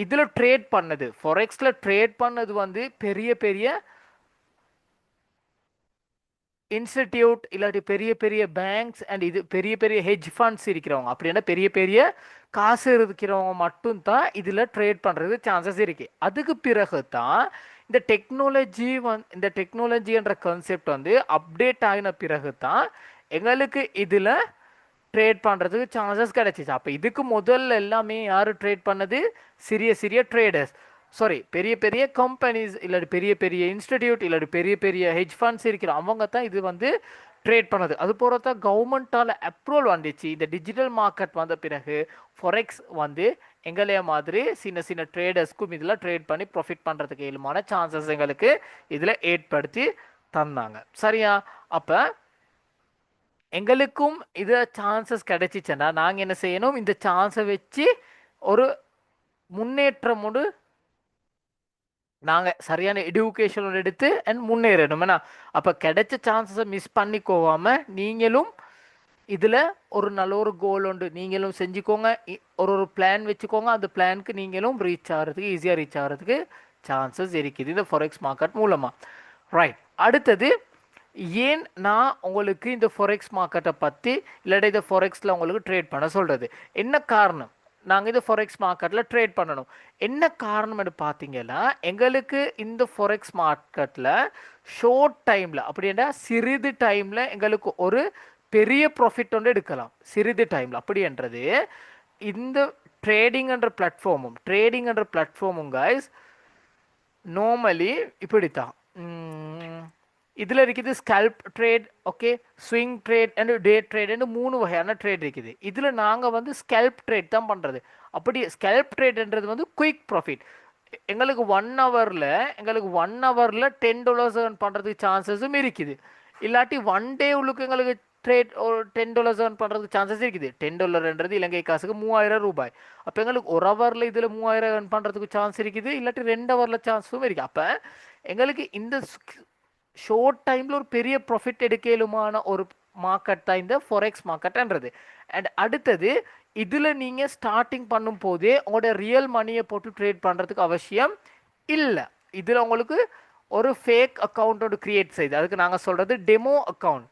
S1: இதில் ட்ரேட் பண்ணது, ஃபொரெக்ஸில் ட்ரேட் பண்ணது வந்து பெரிய பெரிய இன்ஸ்டிடியூட் இல்லாட்டி பெரிய பெரிய பேங்க்ஸ் அண்ட் இது பெரிய பெரிய ஹெட்ஜ் ஃபண்ட்ஸ் இருக்கிறவங்க, அப்படின்னா பெரிய பெரிய காசு இருக்கிறவங்க மட்டும்தான் இதில் ட்ரேட் பண்ணுறது சான்சஸ் இருக்கு. அதுக்கு பிறகு தான் இந்த டெக்னாலஜின்ற கான்செப்ட் வந்து அப்டேட் ஆகின பிறகு தான் எங்களுக்கு இதில் ட்ரேட் பண்ணுறதுக்கு சான்சஸ் கிடைச்சிச்சு. அப்போ இதுக்கு முதல்ல எல்லாமே யார் ட்ரேட் பண்ணது? சிறிய சிறிய ட்ரேடர்ஸ், சாரி, பெரிய பெரிய கம்பெனிஸ் இல்லாட்டி பெரிய பெரிய இன்ஸ்டிடியூட் இல்லாட்டி பெரிய பெரிய ஹெட்ஜ் ஃபண்ட்ஸ் இருக்கிற அவங்க தான் இது வந்து ட்ரேட் பண்ணது. அது போல தான் கவர்மெண்ட்டால் அப்ரூவல் வந்துச்சு. இந்த டிஜிட்டல் மார்க்கெட் வந்த பிறகு ஃபொரெக்ஸ் வந்து எங்களைய மாதிரி சின்ன சின்ன ட்ரேடர்ஸ்க்கும் இதில் ட்ரேட் பண்ணி ப்ராஃபிட் பண்ணுறதுக்கு இயலுமான சான்சஸ் எங்களுக்கு இதில் ஏற்படுத்தி தந்தாங்க. சரியா? அப்போ எங்களுக்கும் இது சான்சஸ் கிடைச்சிச்சுன்னா நாங்கள் என்ன செய்யணும், இந்த சான்ஸை வச்சு ஒரு முன்னேற்றம் நாங்கள் சரியான எடுகேஷன் எடுத்து அண்ட் முன்னேறணும். ஏன்னா அப்போ கிடைச்ச சான்சஸை மிஸ் பண்ணிக்கோவாம நீங்களும் இதில் ஒரு நல்ல ஒரு கோல் உண்டு நீங்களும் செஞ்சுக்கோங்க. ஒரு பிளான் வச்சுக்கோங்க. அந்த பிளானுக்கு நீங்களும் ரீச் ஆகிறதுக்கு ஈஸியாக ரீச் ஆகிறதுக்கு சான்சஸ் இருக்குது இந்த ஃபாரெக்ஸ் மார்க்கெட் மூலமாக. ரைட். அடுத்தது ஏன் நான் உங்களுக்கு இந்த ஃபாரெக்ஸ் மார்க்கெட்டை பற்றி இல்லாட்டி இந்த ஃபாரெக்ஸில் உங்களுக்கு ட்ரேட் பண்ண சொல்கிறது என்ன காரணம், நாங்கள் இந்த ஃபாரெக்ஸ் மார்க்கெட்டில் ட்ரேட் பண்ணணும் என்ன காரணம்னு பார்த்தீங்கன்னா, எங்களுக்கு இந்த ஃபாரெக்ஸ் மார்க்கெட்டில் ஷார்ட் டைமில் அப்படின்னா சிறிது டைமில் எங்களுக்கு ஒரு பெரிய ப்ராஃபிட் ஒன்று எடுக்கலாம் சிறிது டைமில். அப்படின்றது இந்த ட்ரேடிங் என்ற பிளாட்ஃபார்மும் கைஸ் நார்மலி இப்படித்தான். இதில் இருக்குது sculpt trade, okay, swing trade and day trade 3 வகையான ட்ரேட் இருக்குது. இதில் நாங்கள் ஸ்கல்ப் ட்ரேட் தான் பண்ணுறது. அப்படி ஸ்கல்ப் ட்ரேட்ன்றது குயிக் ப்ராஃபிட். எங்களுக்கு 1 ஹவரில் $10 ஏர்ன் பண்ணுறதுக்கு சான்சஸும் இருக்குது. இல்லாட்டி 1 டே உள்ளுக்கு எங்களுக்கு ட்ரேட் ஒரு $10 ஏர்ன் பண்ணுறதுக்கு சான்சஸ் இருக்குது. $10 இலங்கை காசுக்கு 3000 ரூபாய். அப்போ எங்களுக்கு 1 ஹவரில் இதில் 3000 ஏர்ன் பண்ணுறதுக்கு சான்ஸ் இருக்குது. இல்லாட்டி 2 ஹவரில் சான்ஸும் இருக்குது. அப்போ எங்களுக்கு இந்த ஷார்ட் டைமில் ஒரு பெரிய ப்ராஃபிட் எடுக்கலுமான ஒரு மார்க்கெட் தான் இந்த ஃபாரெக்ஸ் மார்க்கெட்ன்றது. அண்ட் அடுத்தது இதில் நீங்கள் ஸ்டார்டிங் பண்ணும் போதே உங்களோட ரியல் மணியை போட்டு ட்ரேட் பண்ணுறதுக்கு அவசியம் இல்லை. இதில் உங்களுக்கு ஒரு ஃபேக் அக்கௌண்ட்டோட கிரியேட் செய்து, அதுக்கு நாங்கள் சொல்கிறது demo account.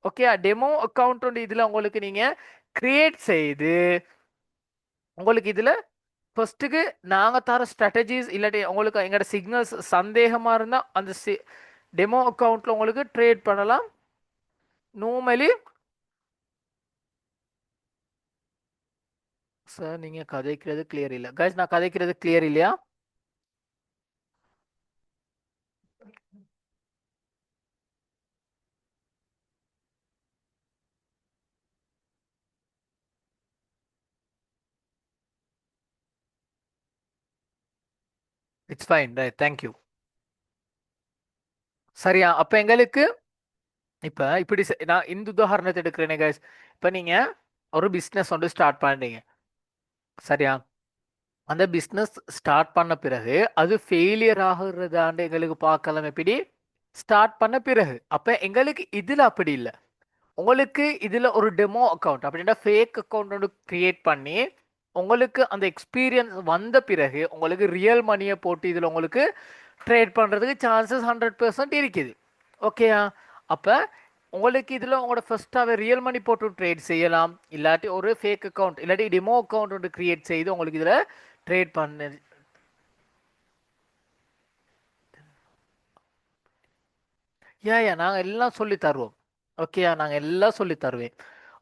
S1: Okay, demo account ஒன்று இதில் உங்களுக்கு நீங்கள் கிரியேட் செய்து உங்களுக்கு இதில் ஃபர்ஸ்ட்டுக்கு நாங்கள் தர ஸ்ட்ராட்டஜிஸ் இல்லாட்டி உங்களுக்கு எங்களோட சிக்னல்ஸ் சந்தேகமாக இருந்தால் அந்த டெமோ அக்கௌண்ட்டில் உங்களுக்கு ட்ரேட் பண்ணலாம். நார்மலி சார் நீங்கள் கதைக்கிறது கிளியர் இல்லை கைஸ், நான் கதைக்கிறது கிளியர் இல்லையா? It's fine, right, thank you. சரியா? அப்போ எங்களுக்கு இப்போ இப்படி நான் இந்த உதாரணத்தை எடுக்கிறேனே கைஸ். இப்போ நீங்கள் ஒரு பிஸ்னஸ் ஒன்று ஸ்டார்ட் பண்ணுறீங்க, சரியா? அந்த பிஸ்னஸ் ஸ்டார்ட் பண்ண பிறகு அது ஃபெயிலியர் ஆகுறதாண்டு எங்களுக்கு பார்க்கலாம். எப்படி ஸ்டார்ட் பண்ண பிறகு அப்போ எங்களுக்கு இதில் அப்படி இல்லை. உங்களுக்கு இதில் ஒரு டெமோ அக்கௌண்ட் அப்படின்னா ஃபேக் அக்கௌண்ட் ஒன்று க்ரியேட் பண்ணி உங்களுக்கு அந்த எக்ஸ்பீரியன்ஸ் வந்த பிறகு உங்களுக்கு ரியல் மணியை போட்டு இதில் உங்களுக்கு ட்ரேட் பண்ணுறதுக்கு சான்சஸ் 100% இருக்குது. ஓகேயா? அப்போ உங்களுக்கு இதில் உங்களோட ஃபர்ஸ்ட்டாகவே ரியல் மணி போட்டு ட்ரேட் செய்யலாம். இல்லாட்டி ஒரு ஃபேக் அக்கௌண்ட் இல்லாட்டி டெமோ அக்கௌண்ட் ஒன்று க்ரியேட் செய்து உங்களுக்கு இதில் ட்ரேட் பண்ண நாங்கள் எல்லாம் சொல்லி தருவோம். ஓகேயா? நாங்கள் எல்லாம் சொல்லி தருவேன்.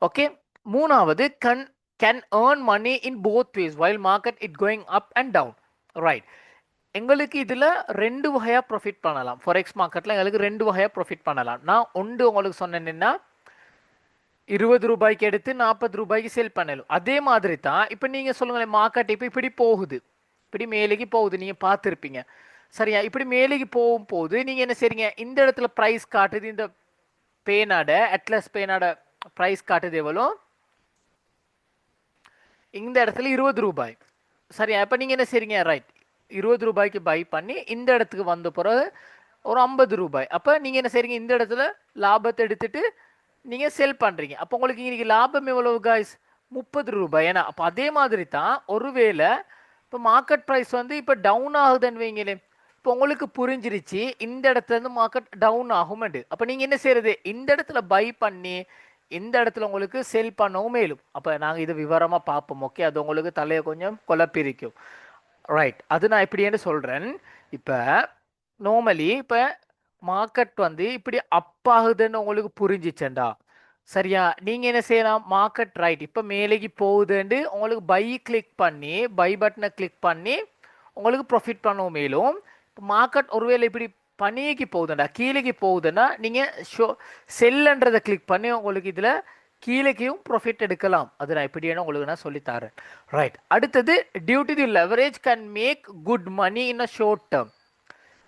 S1: ஓகே. மூணாவது can earn money in both ways while market it going up and down. Right. எங்களுக்கு இதில் 2 வகையாக ப்ராஃபிட் பண்ணலாம். ஃபாரெக்ஸ் மார்க்கெட்டில் எங்களுக்கு 2 வகையாக ப்ராஃபிட் பண்ணலாம். நான் ஒன்று உங்களுக்கு சொன்னேன்னா 20 ரூபாய்க்கு எடுத்து 40 ரூபாய்க்கு சேல் பண்ணலாம். அதே மாதிரி தான் இப்போ நீங்கள் சொல்லுங்களேன், மார்க்கெட் இப்போ இப்படி போகுது, இப்படி மேலேக்கு போகுது, நீங்கள் பார்த்துருப்பீங்க, சரியா? இப்படி மேலேக்கு போகும்போது நீங்கள் என்ன செய்றீங்க, இந்த இடத்துல ப்ரைஸ் காட்டுது, இந்த பேனாட அட்லஸ் பேனாட ப்ரைஸ் காட்டுது எவ்வளோ, இந்த இடத்துல 20 ரூபாய், சரியா? இப்போ நீங்கள் என்ன செய்றீங்க, ரைட், 20 ரூபாய்க்கு பை பண்ணி இந்த இடத்துக்கு வந்த பிறகு ஒரு 50 ரூபாய். அப்போ நீங்கள் என்ன செய்றீங்க, இந்த இடத்துல லாபத்தை எடுத்துட்டு நீங்கள் செல் பண்ணுறீங்க. அப்போ உங்களுக்கு இன்னைக்கு லாபம் எவ்வளவு காய்ஸ், 30 ரூபாய். ஏன்னா அப்போ அதே மாதிரி தான் ஒருவேளை இப்போ மார்க்கெட் ப்ரைஸ் இப்போ டவுன் ஆகுதுன்னு வைங்களேன், இப்போ உங்களுக்கு புரிஞ்சிருச்சு இந்த இடத்துல இருந்து மார்க்கெட் டவுன் ஆகும்ண்டு. அப்போ நீங்கள் என்ன செய்யறது, இந்த இடத்துல பை பண்ணி இந்த இடத்துல உங்களுக்கு செல் பண்ணவும் மேலும். அப்போ நாங்கள் இது விவரமாக பார்ப்போம். ஓகே, அது உங்களுக்கு தலையை கொஞ்சம் குழப்பிரிக்கும். ரைட், அது நான் எப்படின்னு சொல்கிறேன். இப்போ நார்மலி இப்போ மார்க்கெட் இப்படி அப் ஆகுதுன்னு உங்களுக்கு புரிஞ்சிச்சேன்டா, சரியா? நீங்கள் என்ன செய்யலாம், மார்க்கெட் ரைட் இப்போ மேலேக்கு போகுதுன்னு உங்களுக்கு பை கிளிக் பண்ணி பை பட்டனை கிளிக் பண்ணி உங்களுக்கு ப்ராஃபிட் பண்ணவும் மேலும். இப்போ மார்க்கெட் ஒருவேளை இப்படி பனிக்கு போகுதுண்டா, கீழேக்கு போகுதுன்னா நீங்கள் செல்லுன்றதை கிளிக் பண்ணி உங்களுக்கு இதில் கீழேக்கும் ப்ராஃபிட் எடுக்கலாம். அது நான் எப்படின்னு உங்களுக்கு நான் சொல்லித்தரேன். ரைட். அடுத்தது due to the leverage can make good money in a short term.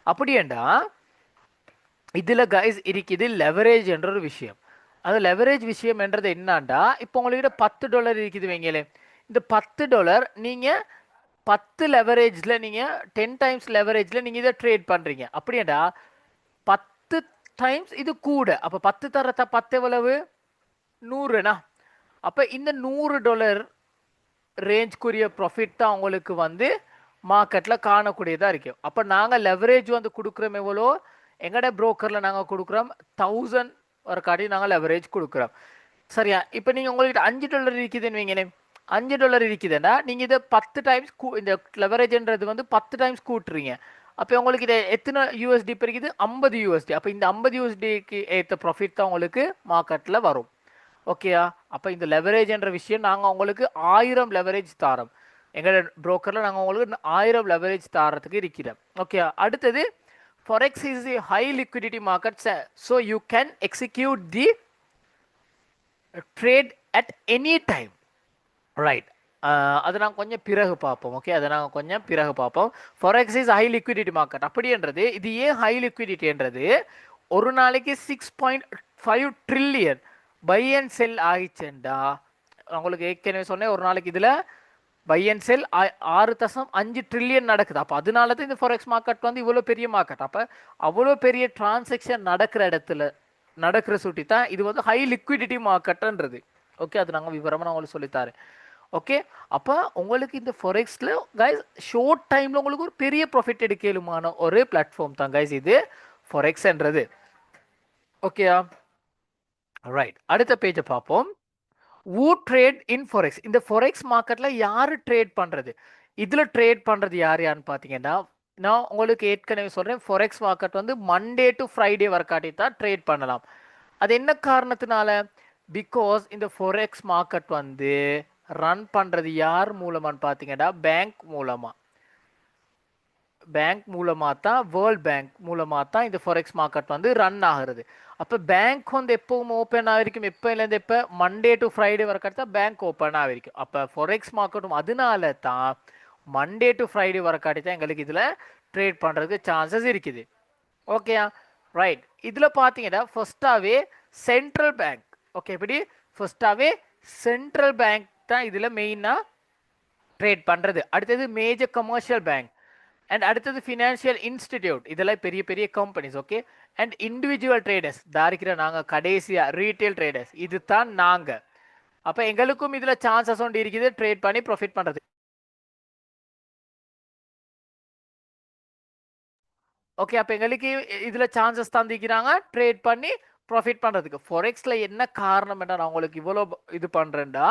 S1: அப்படியேண்டா இதில் கைஸ் இருக்குது லெவரேஜ் என்ற ஒரு விஷயம். அது லெவரேஜ் விஷயம்ன்றது என்னண்டா, இப்போ உங்கள்கிட்ட $10 இருக்குது வைங்களேன். இந்த $10 நீங்க 10 லெவரேஜ்ல நீங்க 10 டைம்ஸ் லெவரேஜ்ல நீங்க இதை ட்ரேட் பண்றீங்க. அப்படியாடா 10 டைம்ஸ் இது கூட. அப்ப 10 தரத்த 10 எவ்வளவு? 100னா. அப்ப இந்த $100 ரேஞ்ச்க்குரிய ப்ராஃபிட் தான் உங்களுக்கு வந்து மார்க்கெட்ல காணக்கூடியதா இருக்கும். அப்ப நாங்க லெவரேஜ் வந்து கொடுக்குறோம் எவ்வளோ? எங்கட புரோக்கர்ல நாங்க கொடுக்குறோம் 1000 வரைக்காட்டி நாங்க லெவரேஜ் கொடுக்குறோம். சரியா? இப்போ நீங்க உங்கள்கிட்ட $5 இருக்குதுன்னு வைங்களேன். $5 இருக்குதுன்னா நீங்க இதை 10 டைம்ஸ் இந்த லெவரேஜ்ன்றது வந்து 10 டைம்ஸ் கூட்டுறீங்க. அப்போ உங்களுக்கு இது எத்தனை யூஎஸ்டி இருக்குது? 50 யூஎஸ்டி. அப்போ இந்த 50 யூஎஸ்டிக்கு ஏற்ற ப்ராஃபிட் தான் உங்களுக்கு மார்க்கெட்ல வரும். ஓகேயா? அப்போ இந்த லெவரேஜ்ன்ற விஷயம் நாங்கள் உங்களுக்கு 1000 லெவரேஜ் தாரோம். எங்களோட புரோக்கரில் நாங்கள் உங்களுக்கு 1000 லெவரேஜ் தாரத்துக்கு இருக்கிறோம். ஓகே, அடுத்தது forex is a high liquidity market, so you can execute the trade at any time, right? அதை நாங்கள் கொஞ்சம் பிறகு பார்ப்போம். ஓகே, அதை நாங்கள் கொஞ்சம் பிறகு பார்ப்போம். forex is high liquidity market அப்படின்றது இது ஏன் ஹை லிக்விடிட்டின்றது, ஒரு நாளைக்கு 6.5 ட்ரில்லியன் பை அண்ட் செல் ஆகிச்சுண்டா. உங்களுக்கு ஏற்கனவே சொன்னேன், ஒரு நாளைக்கு இதில் பை அண்ட் செல் 6.5 ட்ரில்லியன் நடக்குது. அப்போ அதனால தான் இந்த ஃபாரெக்ஸ் மார்க்கெட் வந்து இவ்வளோ பெரிய மார்க்கெட். அப்போ அவ்வளோ பெரிய டிரான்சாக்ஷன் நடக்கிற இடத்துல நடக்கிற சுட்டி தான் இது வந்து ஹை லிக்விடிட்டி மார்க்கெட்டுன்றது. ஓகே, அது நாங்கள் விவரமாக நான் உங்களுக்கு சொல்லித்தாரேன். ஓகே, அப்போ உங்களுக்கு இந்த ஃபாரெக்ஸில் கைஸ் ஷார்ட் டைமில் உங்களுக்கு ஒரு பெரிய ப்ராஃபிட் எடுக்கலுமான ஒரு பிளாட்ஃபார்ம் தான் கைஸ் இது ஃபாரெக்ஸ்ன்றது. ஓகேயா? ரைட், அடுத்த பேஜை பார்ப்போம். who trade in forex? இந்த forex மார்க்கெட்ல யாரு ட்ரேட் பண்றது? இதுல ட்ரேட் பண்றது யாருன்னு பாத்தீங்கன்னா, நான் உங்களுக்கு ஏற்கனவே சொல்றேன், forex மார்க்கெட் வந்து மண்டே டு ஃப்ரைடே வரைக்காட்டி தான் ட்ரேட் பண்ணலாம். அது என்ன காரணத்தினால? பிகாஸ் இந்த forex மார்க்கெட் வந்து ரன் பண்றது யார் மூலமான்னு பாத்தீங்கன்னா, பேங்க் மூலமாக தான், வேர்ல்ட் பேங்க் மூலமாக தான் இந்த ஃபாரெக்ஸ் மார்க்கெட் வந்து ரன் ஆகுறது. அப்போ பேங்க் வந்து எப்பவும் ஓப்பன் ஆகிருக்கும். எப்போலேருந்து எப்போ? மண்டே டு ஃப்ரைடே வரைக்கும் தான் பேங்க் ஓப்பன் ஆகிருக்கும். அப்போ ஃபாரெக்ஸ் மார்க்கெட்டும் அதனால தான் மண்டே டு ஃப்ரைடே வரைக்காட்டி தான் எங்களுக்கு இதில் ட்ரேட் பண்ணுறதுக்கு சான்சஸ் இருக்குது. ஓகேயா? ரைட், இதில் பார்த்தீங்கன்னா ஃபர்ஸ்டாகவே சென்ட்ரல் பேங்க். ஓகே, எப்படி? ஃபர்ஸ்டாகவே சென்ட்ரல் பேங்க் தான் இதில் மெயினாக ட்ரேட் பண்ணுறது. அடுத்தது மேஜர் கமர்ஷியல் பேங்க், அண்ட் அடுத்தது ஃபினான்ஷியல் இன்ஸ்டிடியூட். இதெல்லாம் பெரிய பெரிய companies. Okay, and individual traders தாரிக்கிற நாங்கள் கடைசியாக ரீட்டைல் ட்ரேடர்ஸ், இது தான் நாங்கள். அப்போ எங்களுக்கும் இதில் சான்சஸ் ஒன்று இருக்குது ட்ரேட் பண்ணி ப்ராஃபிட் பண்ணுறது. ஓகே, அப்போ எங்களுக்கு இதில் சான்சஸ் தந்திக்கிறாங்க ட்ரேட் பண்ணி ப்ராஃபிட் பண்ணுறதுக்கு. ஃபாரெக்ஸில் என்ன காரணம் என்ன நான் உங்களுக்கு இவ்வளோ இது பண்ணுறேன்டா,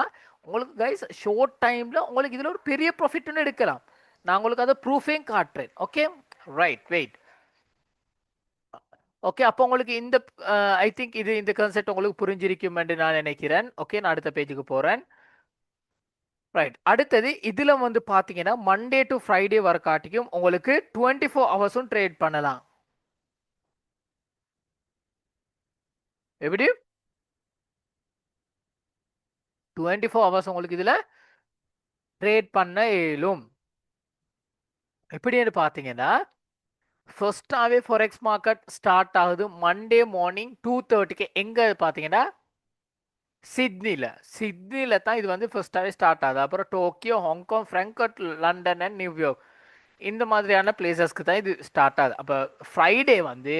S1: உங்களுக்கு கைஸ் ஷார்ட் டைமில் உங்களுக்கு இதில் ஒரு பெரிய ப்ராஃபிட்னு எடுக்கலாம். நான் உங்களுக்கு அதை ப்ரூஃபையும் காட்டுறேன். Okay, right, wait. ஓகே, அப்போ உங்களுக்கு இந்த ஐ திங்க் இது இந்த கான்செப்ட் உங்களுக்கு புரிஞ்சிருக்கும் என்று நான் நினைக்கிறேன். ஓகே, நான் அடுத்த பேஜுக்கு போகிறேன். ரைட், அடுத்தது இதில் வந்து பார்த்தீங்கன்னா மண்டே டு ஃப்ரைடே வர காட்டிக்கும் உங்களுக்கு 24 ஹவர்ஸும் ட்ரேட் பண்ணலாம். எப்படி? 24 ஹவர்ஸ் உங்களுக்கு இதில் ட்ரேட் பண்ண இயலும். எப்படின்னு பார்த்தீங்கன்னா, ஃபர்ஸ்டாகவே ஃபாரெக்ஸ் மார்க்கெட் ஸ்டார்ட் ஆகுது மண்டே மார்னிங் 2:30க்கு. எங்கே பார்த்தீங்கன்னா சிட்னியில் தான் இது வந்து ஃபர்ஸ்டாகவே ஸ்டார்ட் ஆகுது. அப்புறம் Tokyo, Hong Kong, Frankfurt, London and New York இந்த மாதிரியான பிளேசஸ்க்கு தான் இது ஸ்டார்ட் ஆகுது. அப்போ ஃப்ரைடே வந்து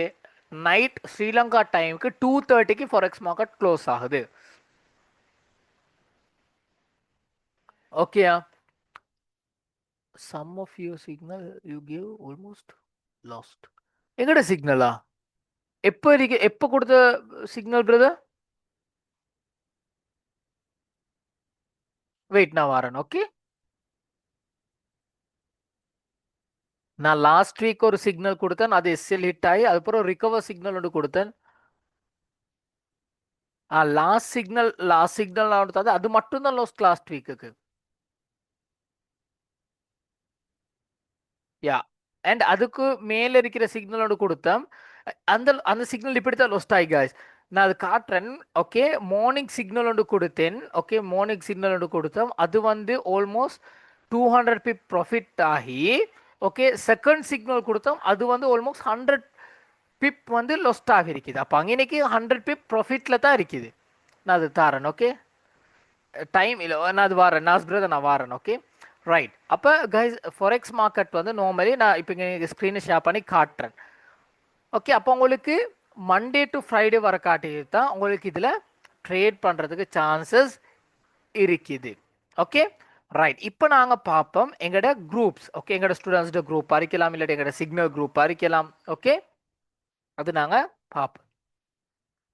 S1: நைட் ஸ்ரீலங்கா டைமுக்கு 2:30க்கு ஃபாரெக்ஸ் மார்க்கெட் க்ளோஸ் ஆகுது. ஓகேயா? Some of your signal you give almost lost. எங்கட சிக்னலா? எப்போ கொடுத்த சிக்னல் பிரதர்? வெயிட், நான் வரேன். ஓகே, நான் லாஸ்ட் வீக் ஒரு சிக்னல் கொடுத்தேன், அது எஸ்எல் ஹிட் ஆகி அதுக்கப்புறம் ரிகவர் சிக்னல் ஒன்று கொடுத்தேன். லாஸ்ட் சிக்னல் நான் கொடுத்தது அது மட்டும் தான் லாஸ்ட் வீக்குக்கு. யா, அண்ட் அதுக்கு மேலே இருக்கிற சிக்னல் ஒன்று கொடுத்தேன். அந்த சிக்னல் இப்படி தான் லொஸ்ட் ஆகி காய்ஸ். நான் அது காட்டுறேன். ஓகே, மார்னிங் சிக்னல் ஒன்று கொடுத்தேன். ஓகே, மார்னிங் சிக்னல் ஒன்று கொடுத்தேன். அது வந்து ஆல்மோஸ்ட் 200 பிப் ப்ராஃபிட் ஆகி, ஓகே, செகண்ட் சிக்னல் கொடுத்தோம். அது வந்து ஆல்மோஸ்ட் 100 பிப் வந்து லொஸ்ட் ஆகி இருக்குது. அப்போ அங்கே இன்னைக்கு 100 பிப் ப்ராஃபிட்டில் தான் இருக்குது. நான் அது தாரேன். ஓகே, டைம் இல்லை, நான் அது வாரேன், நாஸ் பிரதர் நான் வாரேன். Okay right. அப்போ கைஸ் ஃபாரெக்ஸ் மார்க்கெட் வந்து நார்மலி நான் இப்போ இங்கே ஸ்க்ரீனை ஷேர் பண்ணி காட்டுறேன். ஓகே, அப்போ உங்களுக்கு மண்டே டு ஃப்ரைடே வர காட்டிட்டு தான் உங்களுக்கு இதில் ட்ரேட் பண்ணுறதுக்கு சான்சஸ் இருக்குது. Okay right. இப்போ நாங்கள் பார்ப்போம் எங்களோட குரூப்ஸ். ஓகே, எங்களோட ஸ்டூடெண்ட்ஸ்ட குரூப் பறிக்கலாம், இல்லாட்டி எங்களோட சிக்னல் குரூப் பறிக்கலாம். ஓகே, அது நாங்கள் பார்ப்போம்.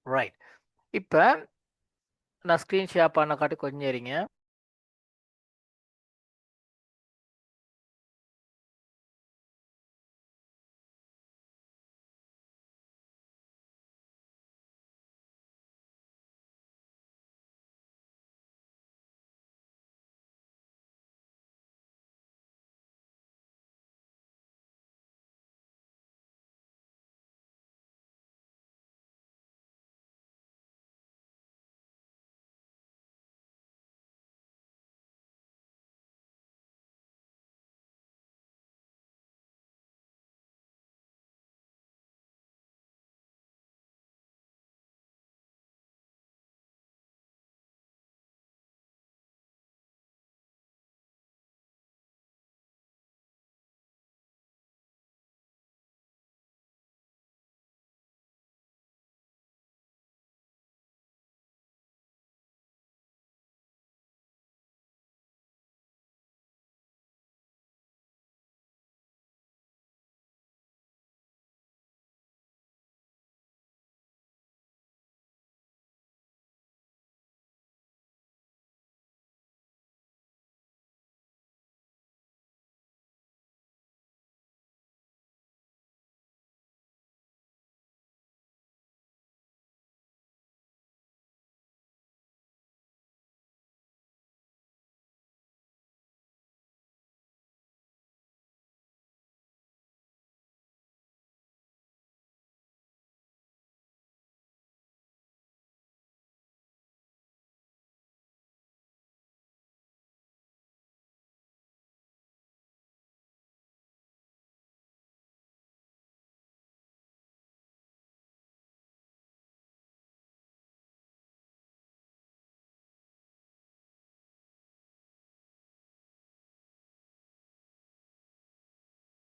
S1: ரைட். இப்போ நான் ஸ்க்ரீன் ஷேர் பண்ண காட்டி கொஞ்சம் இருங்க.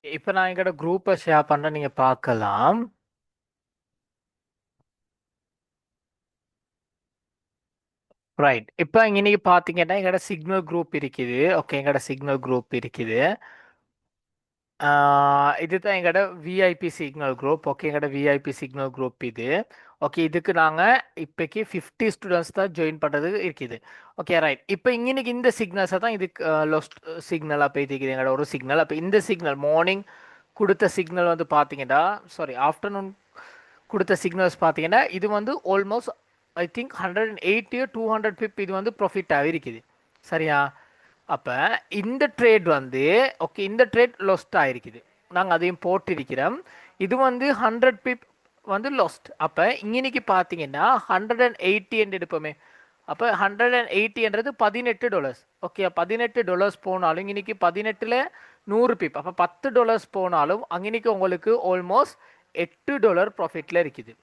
S1: இப்போ நான் எங்களோட குரூப்பை ஷேர் பண்ணுறேன், நீங்கள் பார்க்கலாம். ரைட். இப்போ இன்னைக்கு பார்த்தீங்கன்னா எங்களோட சிக்னல் குரூப் இருக்குது. ஓகே, எங்களோட சிக்னல் குரூப் இருக்குது. இதுதான் எங்களோட விஐபி சிக்னல் குரூப். ஓகே, எங்களோட விஐபி சிக்னல் குரூப் இது. ஓகே, இதுக்கு நாங்கள் இப்போக்கி 50 ஸ்டூடெண்ட்ஸ் தான் ஜாயின் பண்ணுறதுக்கு இருக்குது. Okay right. இப்போ இன்னைக்கு இந்த சிக்னல்ஸை தான் இதுக்கு லொஸ்ட் சிக்னலாக போயிட்டு எங்களோட ஒரு சிக்னல். அப்போ இந்த சிக்னல் மார்னிங் கொடுத்த சிக்னல் வந்து பார்த்தீங்கன்னா, சாரி ஆஃப்டர்நூன் கொடுத்த சிக்னல்ஸ் பார்த்தீங்கன்னா, இது வந்து ஆல்மோஸ்ட் ஐ திங்க் 180 200 பிப் இது வந்து ப்ராஃபிட் ஆகிருக்குது. சரியா? அப்போ இந்த ட்ரேட் வந்து ஓகே, இந்த ட்ரேட் லாஸ்ட் ஆகிருக்குது, நாங்கள் அதையும் போட்டிருக்கிறோம். இது வந்து 100 பிப் வந்து லாஸ்ட். அப்போ இன்னைக்கு பார்த்தீங்கன்னா 180 என்று எடுப்போமே. அப்போ 180என்றது $18. ஓகே, $18 போனாலும் இன்னைக்கு 18ல் 100 பிப், அப்போ $10 போனாலும் அங்கன்னைக்கு உங்களுக்கு ஆல்மோஸ்ட் $8 ப்ராஃபிட்டில் இருக்குது.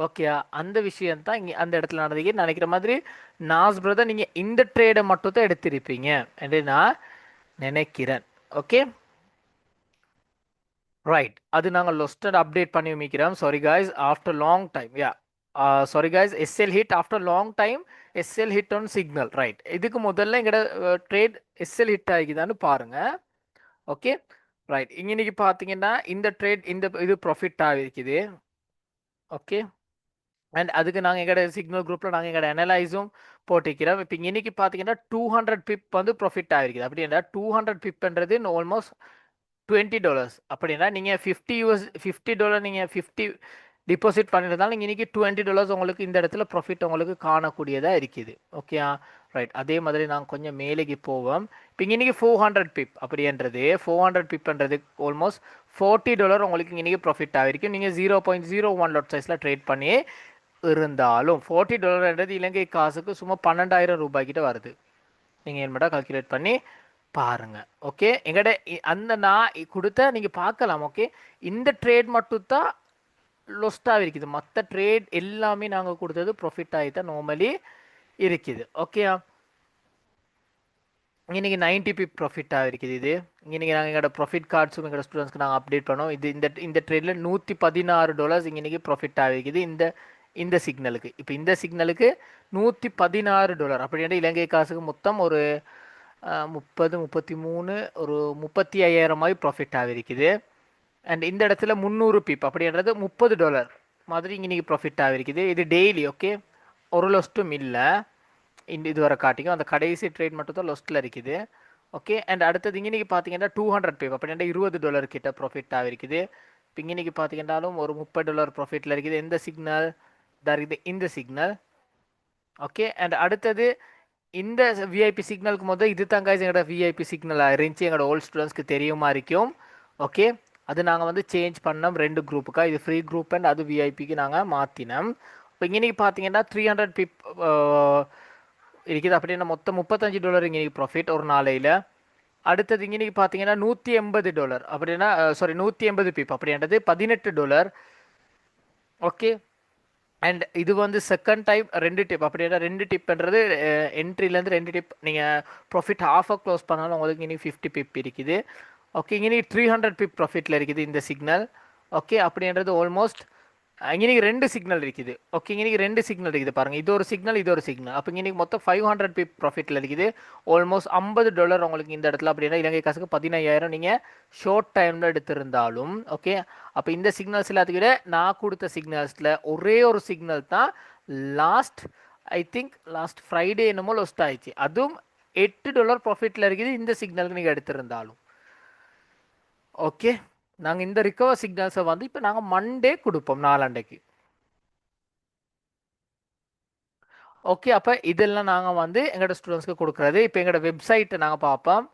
S1: ஓகே, அந்த விஷயம் தான் இங்கே அந்த இடத்துல நடந்தது நினைக்கிற மாதிரி. நாஸ் பிரதர் நீங்கள் இந்த ட்ரேடை மட்டும் தான் எடுத்திருப்பீங்க என்று நான் நினைக்கிறேன். Okay right. அது நாங்கள் லொஸ்டட் அப்டேட் பண்ணி வைக்கிறோம். Sorry guys, after long time. Yeah sorry guys, SL hit after long time. SL hit on signal. Right. இதுக்கு முதல்ல எங்களோட ட்ரேட் எஸ்எல் ஹிட் ஆகிதான்னு பாருங்க. Okay right. இன்னைக்கு பார்த்தீங்கன்னா இந்த ட்ரேட் இந்த இது ப்ராஃபிட் ஆகிருக்குது. ஓகே, அண்ட் அதுக்கு நாங்கள் எங்களோட சிக்னல் குரூப்பில் நாங்கள் எங்களோட அனலைஸும் போட்டிருக்கிறோம். இப்போ இன்னைக்கு பார்த்தீங்கன்னா 200 பிப் வந்து ப்ராஃபிட் ஆகிருக்குது. அப்படின்னா 200 பிப்ன்றது ஆல்மோஸ்ட் $20. அப்படின்னா நீங்கள் $50 நீங்கள் 50 டிபாசிட் பண்ணியிருந்தாலும் நீங்கள் இன்றைக்கி $20 உங்களுக்கு இந்த இடத்துல ப்ராஃபிட் உங்களுக்கு காணக்கூடியதாக இருக்குது. Okay right. அதே மாதிரி நாங்கள் கொஞ்சம் மேலேக்கு போவோம். இப்போ இன்றைக்கி 400 பிப் அப்படின்றது 400 பிப்ன்றது ஆல்மோஸ்ட் $40 உங்களுக்கு இன்றைக்கி ப்ராஃபிட் ஆகிருக்கும். நீங்கள் 0.01 லாட் சைஸில் ட்ரேட் பண்ணி இருந்தாலும் $40 இலங்கை காசுக்கு சும்மா 12,000 ரூபாய்க்கிட்ட வருது. நீங்கள் என்ன மட்டும் கால்குலேட் பண்ணி பாருங்க. ஓகே, எங்கள்கிட்ட அந்த நான் கொடுத்த நீங்கள் பார்க்கலாம். ஓகே, இந்த ட்ரேட் மட்டும் தான் லொஸ்ட்டாக இருக்குது. மற்ற ட்ரேட் எல்லாமே நாங்கள் கொடுத்தது ப்ராஃபிட் ஆகி தான் நார்மலி இருக்குது. ஓகே, இன்னைக்கு 90 பிப் ப்ராஃபிட்டாக இருக்குது. இது இன்னைக்கு நாங்கள் எங்களோட ப்ராஃபிட் கார்ட்ஸும் எங்களோட ஸ்டூடெண்ட்ஸ்க்கு நாங்கள் அப்டேட் பண்ணோம். இது இந்த ட்ரேடில் $116 இன்னைக்கு ப்ராஃபிட்டாக இருக்குது. இந்த சிக்னலுக்கு இப்போ இந்த சிக்னலுக்கு $116 அப்படின்னா இலங்கை காசுக்கு மொத்தம் ஒரு 30 33 ஒரு 35,000 ப்ராஃபிட் ஆகிருக்குது. அண்ட் இந்த இடத்துல 300 பிப் அப்படின்றது $30 மாதிரி இன்னைக்கு ப்ராஃபிட் ஆகிருக்குது. இது டெய்லி. ஓகே, ஒரு லொஸ்ட்டும் இல்லை இது வரை காட்டிக்கும். அந்த கடைசி ட்ரேட் மட்டும் தான் லொஸ்ட்டில் இருக்குது. ஓகே, அண்ட் அடுத்தது இன்னைக்கு பார்த்தீங்கன்னா 200 பிப் அப்படின்னா $20 கிட்ட ப்ராஃபிட் ஆகிருக்குது. இப்போ இன்னைக்கு பார்த்தீங்கன்னாலும் ஒரு $30 ப்ராஃபிட்டில் இருக்குது. எந்த சிக்னல் தான் இருக்குது? இந்த சிக்னல். ஓகே, அண்ட் அடுத்தது இந்த விஐபி சிக்னலுக்கு முதல் இது தான் guys எங்களோட விஐபி சிக்னலாக இருந்துச்சு. எங்களோட ஓல்ட் ஸ்டூடெண்ட்ஸ்க்கு தெரியுமா இருக்கும். ஓகே, அது நாங்கள் வந்து சேஞ்ச் பண்ணோம் 2 குரூப்புக்கா. இது ஃப்ரீ குரூப் அண்ட் அது விஐபிக்கு நாங்கள் மாற்றினோம். இப்போ இன்னைக்கு பார்த்தீங்கன்னா 300 பிப் இருக்குது அப்படின்னா மொத்தம் $35 இன்னைக்கு ப்ராஃபிட் ஒரு நாளையில். அடுத்தது இன்னைக்கு பார்த்தீங்கன்னா $180 அப்படின்னா சாரி 180 பிப் அப்படின்றது $18. ஓகே, அண்ட் இது வந்து செகண்ட் டைம் 2 டிப் அப்படின்னா 2 டிப்ன்றது என்ட்ரிலேருந்து 2 டிப் நீங்கள் ப்ராஃபிட் ஹாஃபாக க்ளோஸ் பண்ணாலும் உங்களுக்கு இன்னைக்கு 50 பிப் இருக்குது. ஓகே, இன்னைக்கு 300 பிப் ப்ராஃபிட்டில் இருக்குது இந்த சிக்னல். ஓகே, அப்படின்றது ஆல்மோஸ்ட் இன்னைக்கு 2 சிக்னல் இருக்குது. ஓகே, இன்னைக்கு 2 சிக்னல் இருக்குது பாருங்கள். இது ஒரு சிக்னல், இது ஒரு சிக்னல். அப்போ இன்னைக்கு மொத்தம் 500 பிப் ப்ராஃபிட்டில் இருக்குது. ஆல்மோஸ்ட் $50 உங்களுக்கு இந்த இடத்துல அப்படின்னா இலங்கை காசுக்கு 15,000 நீங்கள் ஷார்ட் டைமில் எடுத்திருந்தாலும். ஓகே, அப்போ இந்த சிக்னல்ஸ் எல்லாத்துக்கு விட நான் கொடுத்த சிக்னல்ஸில் ஒரே ஒரு சிக்னல் தான் ஐ திங்க் லாஸ்ட் ஃப்ரைடே என்னமோ லொஸ்ட் ஆயிடுச்சு. அதுவும் $8 ப்ராஃபிட்டில் இருக்குது இந்த சிக்னலுக்கு நீங்கள் எடுத்திருந்தாலும். ஓகே, நாங்கள் இந்த ரிகவர் சிக்னல்ஸை வந்து இப்போ நாங்கள் மண்டே கொடுப்போம், நாளாண்டைக்கு. ஓகே, அப்போ இதெல்லாம் நாங்கள் வந்து எங்களோட ஸ்டூடெண்ட்ஸ்க்கு கொடுக்குறது. இப்போ எங்களோட வெப்சைட்டை நாங்கள் பார்ப்போம்.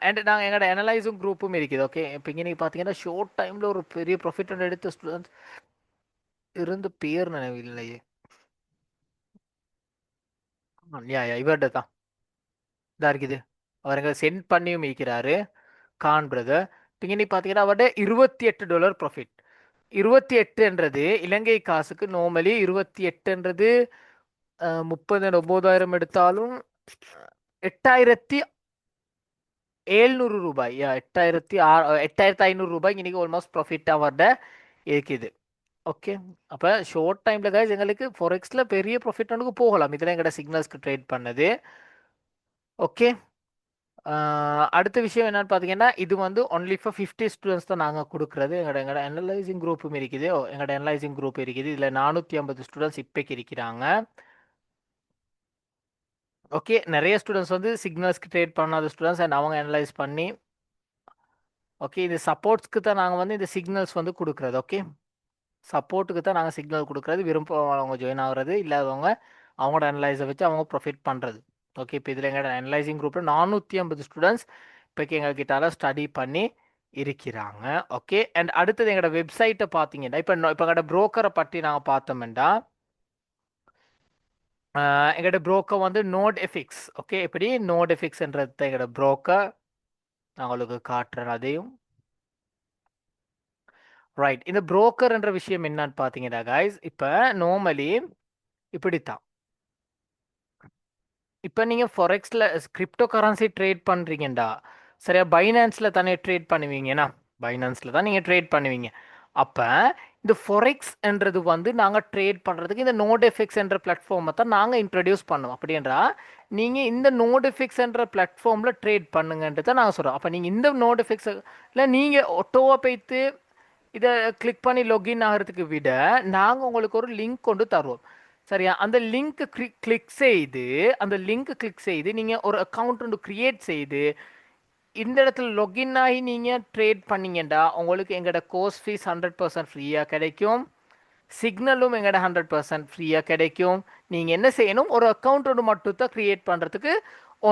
S1: அண்ட் நாங்கள் எங்களோட அனலைசிங் குரூப்பும் இருக்குது. ஓகே, இப்போ இங்கே பார்த்தீங்கன்னா ஷார்ட் டைமில் ஒரு பெரிய ப்ராஃபிட் எடுத்த ஸ்டூடெண்ட்ஸ் இருந்து பேர் நினைவில்லையே. இவர்கிட்ட தான் இதாக இருக்குது. அவர் எங்களை சென்ட் பண்ணியும் இருக்கிறாரு, கான் பிரதர். இப்போ இங்கே பார்த்தீங்கன்னா அவர்கிட்ட $28 ப்ராஃபிட். 28ன்றது இலங்கை காசுக்கு நார்மலி 28ன்றது 39,000 எடுத்தாலும் 8,700 ரூபாய். 8,500 ரூபாய் இன்னைக்கு ஆல்மோஸ்ட் ப்ராஃபிட் அவர்கிட்ட இருக்குது. ஓகே, அப்போ ஷார்ட் டைமில் கைஸ் எங்களுக்கு ஃபாரெக்ஸில் பெரிய ப்ராஃபிட் ஒன்றுக்கு போகலாம். இதில் எங்களோட சிக்னல்ஸ்க்கு ட்ரேட் பண்ணது. ஓகே, அடுத்த விஷயம் என்னன்னு பார்த்தீங்கன்னா இது வந்து ஒன்லி ஃபார் 50 ஸ்டூடெண்ட்ஸ் தான் நாங்கள் கொடுக்குறது. எங்களோட அனலைசிங் குரூப்பும் இருக்குது. எங்களோட அனலைசிங் குரூப் இருக்குது. இதில் 450 ஸ்டூடெண்ட்ஸ் இப்போக்கு இருக்கிறாங்க. ஓகே, நிறைய ஸ்டூடெண்ட்ஸ் வந்து சிக்னல்ஸ்க்கு ட்ரேட் பண்ணாத ஸ்டூடெண்ட்ஸ் அண்ட் அவங்க அனலைஸ் பண்ணி. ஓகே, இது சப்போர்ட்ஸ்க்கு தான் நாங்கள் வந்து இந்த சிக்னல்ஸ் வந்து கொடுக்குறது. ஓகே, சப்போர்ட்டுக்கு தான் நாங்கள் சிக்னல் கொடுக்குறது. விருப்பம் ஜாயின் ஆகுறது, இல்லாதவங்க அவங்களோட அனலைஸை வச்சு அவங்க ப்ரொஃபிட் பண்ணுறது. ஓகே, இப்போ இதில் எங்களோட அனலைசிங் குரூப்பில் 450 ஸ்டூடெண்ட்ஸ் இப்போக்கி எங்கள்கிட்ட ஸ்டடி பண்ணி இருக்கிறாங்க. ஓகே, அண்ட் அடுத்தது எங்களோட வெப்சைட்டை பார்த்தீங்கன்னா இப்போ எங்களோட ப்ரோக்கரை பற்றி நாங்கள் பார்த்தோம்னா எங்களோட ப்ரோக்கர் வந்து நோட் எஃபிக்ஸ். ஓகே, இப்படி நோட் எஃபிக்ஸ்ன்றது தான் எங்களோட ப்ரோக்கர். நான் உங்களுக்கு காட்டுறேன் அதையும். ரைட், இந்த புரோக்கர்ன்ற விஷயம் என்னன்னு பார்த்தீங்கன்னா கைஸ் இப்போ நார்மலி இப்படித்தான். இப்போ நீங்கள் ஃபாரெக்ஸில் கிரிப்டோ கரன்சி ட்ரேட் பண்ணுறீங்கண்டா சரியா, பைனான்ஸில் தானே ட்ரேட் பண்ணுவீங்கன்னா, பைனான்ஸில் தான் நீங்கள் ட்ரேட் பண்ணுவீங்க. அப்போ இந்த ஃபாரெக்ஸ்ன்றது வந்து நாங்கள் ட்ரேட் பண்ணுறதுக்கு இந்த நோடெஃபிக்ஸ் என்ற பிளாட்ஃபார்மை தான் நாங்கள் இன்ட்ரடியூஸ் பண்ணுவோம். அப்படின்றா நீங்கள் இந்த நோடெஃபிக்ஸ் என்ற பிளாட்ஃபார்மில் ட்ரேட் பண்ணுங்கன்றதை நாங்கள் சொல்கிறோம். அப்போ நீங்கள் இந்த நோடெஃபிக்ஸில் நீங்கள் ஒட்டோவாக போய்த்து இதை கிளிக் பண்ணி லொகின் ஆகிறதுக்கு விட நாங்கள் உங்களுக்கு ஒரு லிங்க் கொண்டு தருவோம். சரியா, அந்த லிங்க் கிளிக் செய்து நீங்கள் ஒரு அக்கௌண்ட் ஒன்று க்ரியேட் செய்து இந்த இடத்துல லொகின் ஆகி நீங்கள் ட்ரேட் பண்ணிங்கண்டா உங்களுக்கு எங்களோட கோர்ஸ் ஃபீஸ் 100% ஃப்ரீயாக கிடைக்கும். சிக்னலும் எங்களோட 100% ஃப்ரீயாக கிடைக்கும். நீங்கள் என்ன செய்யணும், ஒரு அக்கௌண்ட் ஒன்று மட்டும் தான் க்ரியேட் பண்ணுறதுக்கு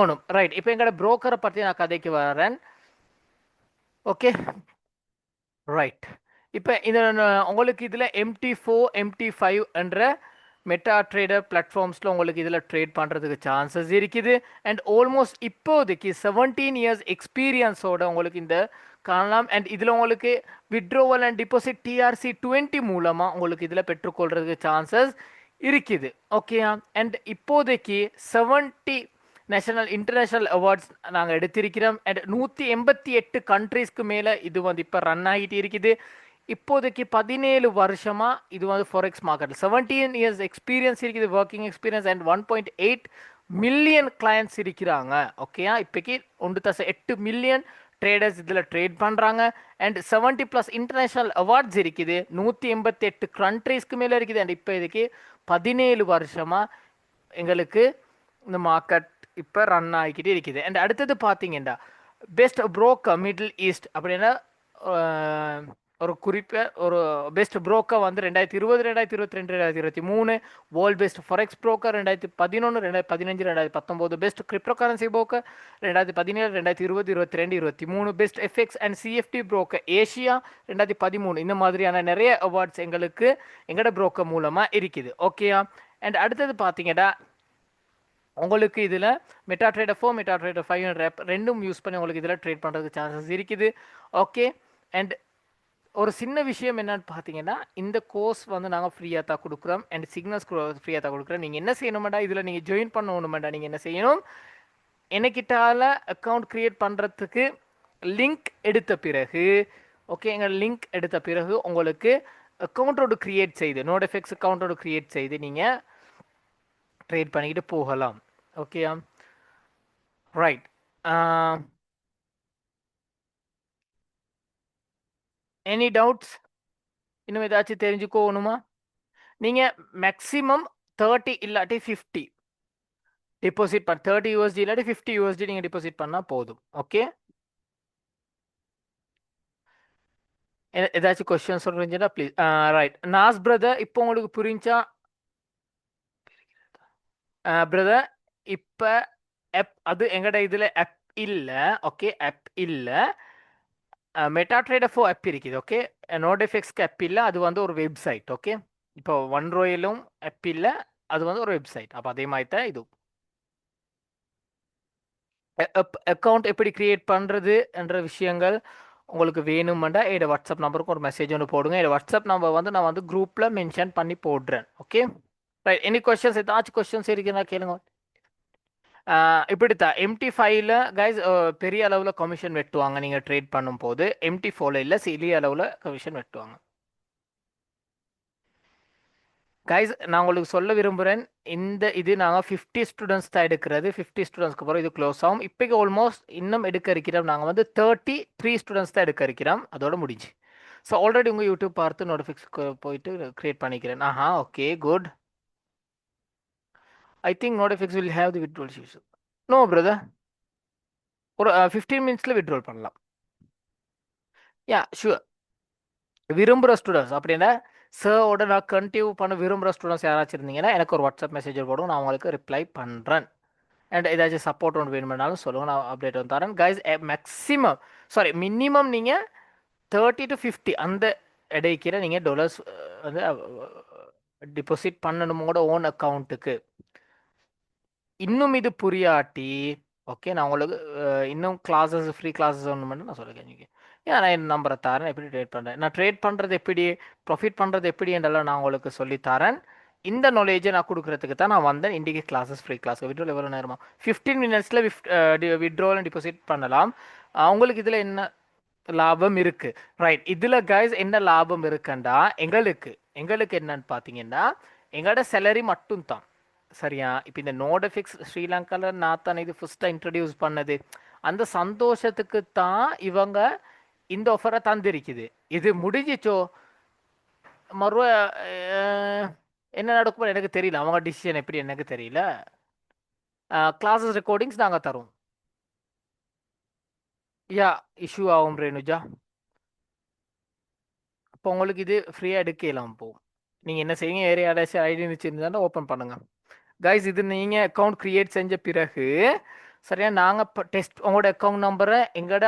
S1: ஓணும். ரைட், இப்போ எங்களோட ப்ரோக்கரை பற்றி நான் கதைக்கு வரேன். ஓகே, ரைட், இப்போ இந்த உங்களுக்கு இதில் MT4 MT5 என்ற மெட்டா ட்ரேடர் பிளாட்ஃபார்ம்ஸில் உங்களுக்கு இதில் ட்ரேட் பண்ணுறதுக்கு சான்சஸ் இருக்குது. அண்ட் ஆல்மோஸ்ட் இப்போதைக்கு 17 இயர்ஸ் எக்ஸ்பீரியன்ஸோட உங்களுக்கு இந்த காணலாம். அண்ட் இதில் உங்களுக்கு விட்ரோவல் அண்ட் டிபாசிட் TRC20 மூலமாக உங்களுக்கு இதில் பெற்றுக்கொள்றதுக்கு சான்சஸ் இருக்குது. ஓகேயா. அண்ட் இப்போதைக்கு 70 நேஷனல் இன்டர்நேஷ்னல் அவார்ட்ஸ் நாங்கள் எடுத்திருக்கிறோம். அண்ட் 188 கண்ட்ரீஸ்க்கு மேலே இது வந்து இப்போ ரன் ஆகிட்டு இருக்குது. இப்போதைக்கு 17 வருஷமாக இது வந்து ஃபாரெக்ஸ் மார்க்கெட் 17 இயர்ஸ் எக்ஸ்பீரியன்ஸ் இருக்குது, working experience. And 1.8 million clients இருக்கிறாங்க. ஓகேயா. இப்போக்கி 1.8 மில்லியன் ட்ரேடர்ஸ் இதில் ட்ரேட் பண்ணுறாங்க. அண்ட் 70+ இன்டர்நேஷ்னல் அவார்ட்ஸ் இருக்குது, 188 கண்ட்ரீஸ்க்கு மேலே இருக்குது. அண்ட் இப்போ இதுக்கு 17 வருஷமாக எங்களுக்கு இந்த மார்க்கெட் இப்போ ரன் ஆகிக்கிட்டே இருக்குது. அண்ட் அடுத்தது பார்த்தீங்கன்னா பெஸ்ட் புரோக்கர் மிடில் ஈஸ்ட் அப்படின்னா ஒரு குறிப்பை ஒரு பெஸ்ட் புரோக்கர் வந்து 2020, 2022, 2023. World best forex broker 2011, 2015, 2019. Best crypto currency broker 2017, 2020, 2022, 2023. Best FX and CFT broker Asia 2013. இந்த மாதிரியான நிறைய அவார்ட்ஸ் எங்களுக்கு எங்களோட புரோக்கர் மூலமாக இருக்குது. ஓகேயா. அண்ட் அடுத்தது பார்த்தீங்கன்னா உங்களுக்கு இதில் மெட்டாட்ரேடர் 4, மெட்டாட்ரேடர் 5 ரெண்டும் யூஸ் பண்ணி உங்களுக்கு இதில் ட்ரேட் பண்ணுறதுக்கு சான்சஸ் இருக்குது. ஓகே. அண்ட் ஒரு சின்ன விஷயம் என்னன்னு பார்த்தீங்கன்னா இந்த கோர்ஸ் வந்து நாங்கள் ஃப்ரீயாக தான் கொடுக்குறோம். அண்ட் சிக்னல்ஸ் ஃப்ரீயாக தான் கொடுக்குறோம். நீங்கள் என்ன செய்யணுமாடா, இதில் நீங்கள் ஜாயின் பண்ணணுமாடா, நீங்கள் என்ன செய்யணும், எனக்கிட்டால அக்கௌண்ட் க்ரியேட் பண்ணுறதுக்கு லிங்க் எடுத்த பிறகு, ஓகே, எங்கள் லிங்க் எடுத்த பிறகு உங்களுக்கு அக்கௌண்ட்டோடு க்ரியேட் செய்து நோடெஃபெக்ஸ் அக்கௌண்ட்டோடு க்ரியேட் செய்து நீங்கள் ட்ரேட் பண்ணிக்கிட்டு போகலாம். ஓகேயா. ரைட். Any doubts? இன்னும் ஏதாச்சும் தெரிஞ்சுக்கோணுமா? நீங்கள் மேக்ஸிமம் 30 இல்லாட்டி 50 டிபாசிட் பண்ண, 30 USD இல்லாட்டி 50 USD நீங்கள் டிபாசிட் பண்ணால் போதும். ஓகே. ஏதாச்சும் கொஸ்டின் சொல்றீங்களா ப்ளீஸ். ரைட். நாஸ் பிரதர், இப்போ உங்களுக்கு புரிஞ்சா பிரதர்? இப்போ அது எங்கட இதில் ஆப் இல்லை. ஓகே, ஆப் இல்லை. மெட்டாட்ரேடர் 4 ஆப் இருக்குது. ஓகே. நோடெஃபெக்ஸ்க்கு ஆப் இல்லை, அது வந்து ஒரு வெப்சைட். ஓகே. இப்போ ஒன் ரோயிலும் ஆப் இல்லை, அது வந்து ஒரு வெப்சைட். அப்போ அதே மாதிரி தான் இது. அக்கௌண்ட் எப்படி கிரியேட் பண்ணுறது என்ற விஷயங்கள் உங்களுக்கு வேணுமெண்டா என்னோட வாட்ஸ்அப் நம்பருக்கு ஒரு மெசேஜ் ஒன்று போடுங்க. என்னோட வாட்ஸ்அப் நம்பர் வந்து நான் வந்து குரூப்பில் மென்ஷன் பண்ணி போடுறேன். ஓகே. ரைட். எனி கொஸ்டின்ஸ், ஏதாச்சும் கொஸ்டின்ஸ் இருக்குன்னா கேளுங்க. இப்படித்தான் MT5ல கைஸ் பெரிய அளவில் கமிஷன் வெட்டுவாங்க நீங்கள் ட்ரேட் பண்ணும்போது. MT4ல இல்லை, சிறிய அளவில் கமிஷன் வெட்டுவாங்க. கைஸ் நான் உங்களுக்கு சொல்ல விரும்புகிறேன், இது நாங்கள் 50 ஸ்டூடெண்ட்ஸ் தான் எடுக்கிறது. 50 ஸ்டூடெண்ட்ஸ்க்கு அப்புறம் இது க்ளோஸ் ஆகும். இப்போக்கு ஆல்மோஸ்ட் இன்னும் எடுக்க இருக்கிறோம். நாங்கள் வந்து 33 ஸ்டூடெண்ட்ஸ் தான் எடுக்க இருக்கிறோம். அதோட முடிஞ்சு. ஸோ ஆல்ரெடி உங்கள் யூடியூப் பார்த்து நோட்டிஃபிக்ஸ்க்கு போயிட்டு க்ரியேட் பண்ணிக்கிறேன். Okay, good. I think Notifix will have the withdrawal issue. No brother, ஒரு 15 மினிட்ஸில் விட்ரோல் பண்ணலாம். யா, ஷுவர். விரும்புகிற ஸ்டூடெண்ட்ஸ் அப்படின்னா சாரோட நான் கண்டினியூ பண்ண விரும்புகிற ஸ்டூடெண்ட்ஸ் யாராச்சும் இருந்தீங்கன்னா எனக்கு ஒரு வாட்ஸ்அப் மெசேஜ் போடுங்க, நான் உங்களுக்கு ரிப்ளை பண்ணுறேன். அண்ட் ஏதாச்சும் சப்போர்ட் ஒன்று வேணுமென்னாலும் சொல்லுங்கள், நான் அப்டேட் வந்து தரேன். கைஸ் மேக்ஸிமம் மினிமம் நீங்கள் 30 to 50 அந்த இடைக்கிற நீங்கள் டாலர்ஸ் வந்து டிபாசிட் பண்ணணும் உங்களோட ஓன் அக்கௌண்ட்டுக்கு. இன்னும் இது புரியாட்டி ஓகே, நான் உங்களுக்கு இன்னும் கிளாஸஸ் ஃப்ரீ கிளாஸஸ் ஒன்று மட்டும் நான் சொல்லுறேன். ஏன் நான் என் நம்பரை தரேன், எப்படி ட்ரேட் பண்ணுறேன், நான் ட்ரேட் பண்ணுறது எப்படி, ப்ராஃபிட் பண்ணுறது எப்படி என்றெல்லாம் நான் உங்களுக்கு சொல்லித்தரேன். இந்த நாலேஜை நான் கொடுக்குறதுக்கு தான் நான் வந்தேன். இன்றைக்கி கிளாஸஸ் ஃப்ரீ கிளாஸ். விட்ரோல் எவ்வளோ நேரமா? 15 மினிட்ஸில் விட்ரோல் டிபாசிட் பண்ணலாம். உங்களுக்கு இதில் என்ன லாபம் இருக்குது? ரைட். இதில் கைஸ் என்ன லாபம் இருக்குண்டா, எங்களுக்கு என்னன்னு பார்த்தீங்கன்னா எங்களோட சேலரி மட்டும் தான். சரியா. இப்போ இந்த நோடெஃபிக்ஸ் ஸ்ரீலங்காவில் நான் தானே இது ஃபஸ்ட்டாக இன்ட்ரடியூஸ் பண்ணது. அந்த சந்தோஷத்துக்கு தான் இவங்க இந்த ஆஃபரை தந்திருக்குது. இது முடிஞ்சிச்சோ மறுவ என்ன நடக்கும் எனக்கு தெரியல. அவங்க டிசிஷன் எப்படி எனக்கு தெரியல. கிளாஸஸ் ரெக்கார்டிங்ஸ் நாங்கள் தரோம். யா, இஷ்யூ ஆகும் ரேணுஜா. இப்போ உங்களுக்கு இது ஃப்ரீயாக எடுக்கலாம். இப்போ நீங்கள் என்ன செய்யுங்க, ஏரியா அடைச்சி ஐடி வச்சுருந்தாலும் ஓப்பன் பண்ணுங்கள். கைஸ் இது நீங்கள் அக்கௌண்ட் க்ரியேட் செஞ்ச பிறகு சரியா நாங்கள் இப்போ டெஸ்ட் உங்களோட அக்கௌண்ட் நம்பரை எங்களோட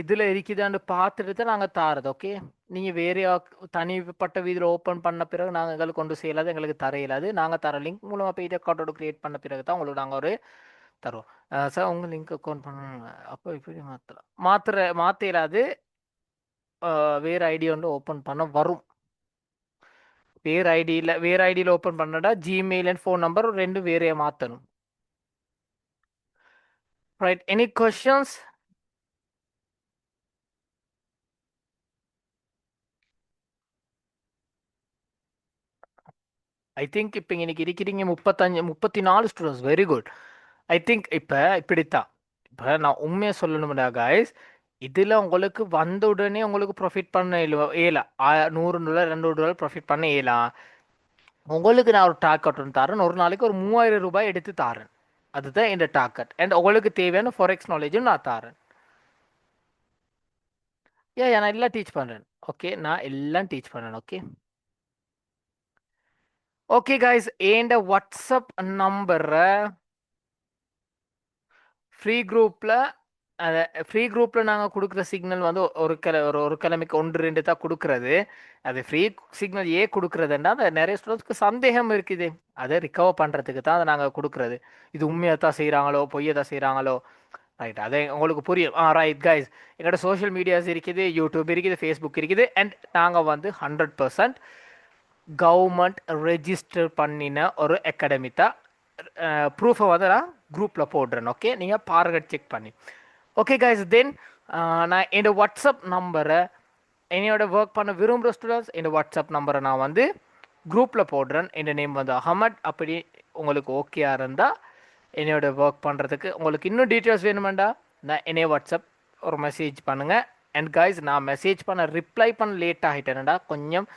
S1: இதில் இருக்குதான்னு பார்த்துட்டு தான் நாங்கள் தாரது. ஓகே. நீங்கள் வேறு தனிப்பட்ட வீதியில் ஓப்பன் பண்ண பிறகு நாங்கள் எங்களுக்கு கொண்டு செய்யலாது, எங்களுக்கு தர இயலாது. நாங்கள் தர லிங்க் மூலமாக போய்ட்டு அக்கௌண்ட்டோட க்ரியேட் பண்ண பிறகு தான் உங்களுக்கு நாங்கள் ஒரு தருவோம். சார் உங்க லிங்க் அக்கௌண்ட் பண்ண அப்போ இப்படி மாற்றலாம், மாற்றிடாது. வேறு ஐடி வந்து ஓப்பன் பண்ண வரும். வேறு ஐடியில் ஓப்பன் பண்ணடா ஜிமெயில் அண்ட் ஃபோன் நம்பர் ரெண்டும் வேறையே மாற்றணும். Right, any questions? I think இப்போ இன்னைக்கு இருக்கிறீங்க 34 students, very good. I think இப்போ இப்படித்தான். இப்போ நான் உண்மையாக சொல்லணும்டா காய்ஸ், இதில் உங்களுக்கு வந்த உடனே உங்களுக்கு ப்ராஃபிட் பண்ண இயலாம். $100 $200 ப்ராஃபிட் பண்ண இயலாம். உங்களுக்கு நான் ஒரு டார்கெட் ஒன்று தரேன், ஒரு நாளைக்கு ஒரு 3000 ரூபாய் எடுத்து தரேன். அதுதான் என் டார்கெட். அண்ட் உங்களுக்கு தேவையான ஃபாரெக்ஸ் நாலேஜும் நான் தரேன். ஏன் நான் எல்லாம் டீச் பண்ணுறேன். ஓகே, நான் எல்லாம் டீச் பண்ணுறேன். ஓகே ஓகே கைஸ், என் வாட்ஸ்அப் நம்பரை ஃப்ரீ குரூப்பில் நாங்கள் கொடுக்குற சிக்னல் வந்து ஒரு கிழமைக்கு 1 2 தான் கொடுக்குறது. அது ஃப்ரீ சிக்னல் ஏன் கொடுக்குறதுன்னா, அந்த நிறைய ஸ்டூடெண்ட்ஸ்க்கு சந்தேகம் இருக்குது, அதை ரிகவர் பண்ணுறதுக்கு தான் அதை நாங்கள் கொடுக்குறது. இது உண்மையாக தான் செய்கிறாங்களோ பொய்யை தான் செய்கிறாங்களோ, ரைட், அதை உங்களுக்கு புரியும். ரைட் கைஸ், எங்களோட சோஷியல் மீடியாஸ் இருக்குது, யூடியூப் இருக்குது, ஃபேஸ்புக் இருக்குது. அண்ட் நாங்கள் வந்து 100% கவர்மெண்ட் ரெஜிஸ்டர் பண்ணின ஒரு அகாடமி தான். ப்ரூஃபை வந்து நான் குரூப்பில் போடுறேன். ஓகே, நீங்கள் பாருங்க, செக் பண்ணி. ஓகே கைஸ், தென் நான் என்னோட வாட்ஸ்அப் நம்பரை, என்னோட ஒர்க் பண்ண விரும்புகிற ஸ்டூடெண்ட்ஸ் என்னோட வாட்ஸ்அப் நம்பரை நான் வந்து குரூப்பில் போடுறேன். என் நேம் வந்து அஹமட். அப்படி உங்களுக்கு ஓகேயா இருந்தால் என்னோட ஒர்க் பண்ணுறதுக்கு உங்களுக்கு இன்னும் டீட்டெயில்ஸ் வேணுமெண்டா நான் என்னைய வாட்ஸ்அப் ஒரு மெசேஜ் பண்ணுங்கள். அண்ட் கைஸ், நான் மெசேஜ் பண்ண ரிப்ளை பண்ண லேட் ஆகிட்டேன்டா, கொஞ்சம்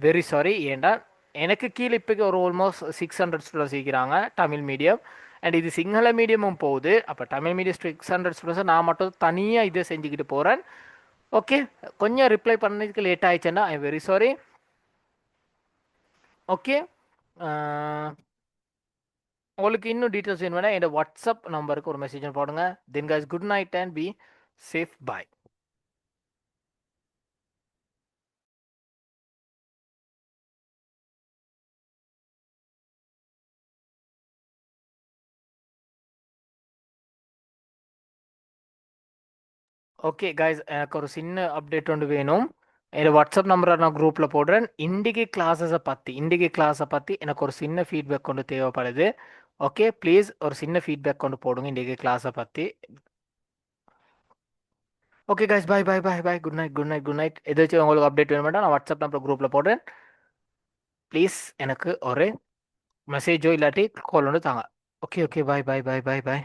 S1: வெரி சாரி. ஏன்டா எனக்கு கீழே இப்போக்கு ஒரு ஆல்மோஸ்ட் 600 ஸ்டூடெண்ட்ஸ் இருக்கிறாங்க தமிழ் மீடியம். அண்ட் இது சிங்கள மீடியமும் போகுது. அப்போ தமிழ் மீடியம் 600 ஸ்டூடெண்ட்ஸை நான் மட்டும் தனியாக இதை செஞ்சுக்கிட்டு போகிறேன். ஓகே, கொஞ்சம் ரிப்ளை பண்ணதுக்கு லேட் ஆகிடுச்சுன்னா ஐ வெரி சாரி. ஓகே, உங்களுக்கு இன்னும் டீட்டெயில்ஸ் வேணும்னா என்னோட வாட்ஸ்அப் நம்பருக்கு ஒரு மெசேஜ் போடுங்க. தென் guys, good night and be safe. Bye. Okay guys, எனக்கு ஒரு சின்ன அப்டேட் ஒன்று வேணும். என்னோட வாட்ஸ்அப் நம்பரை நான் குரூப்பில் போடுறேன். இன்றைக்கி கிளாஸை பற்றி எனக்கு ஒரு சின்ன ஃபீட்பேக் கொண்டு தேவைப்படுது. ஓகே, ப்ளீஸ் ஒரு சின்ன ஃபீட்பேக் கொண்டு போடுங்க இன்றைக்கி கிளாஸை பற்றி. Okay guys, bye bye bye bye, good night good night good night. ஏதாச்சும் உங்களுக்கு அப்டேட் வேணுமெண்டா நான் வாட்ஸ்அப் நம்பர் குரூப்பில் போடுறேன். ப்ளீஸ் எனக்கு ஒரு மெசேஜோ இல்லாட்டி கால் ஒன்று தாங்க. ஓகே ஓகே, பாய் பாய் பாய் பாய் பாய்.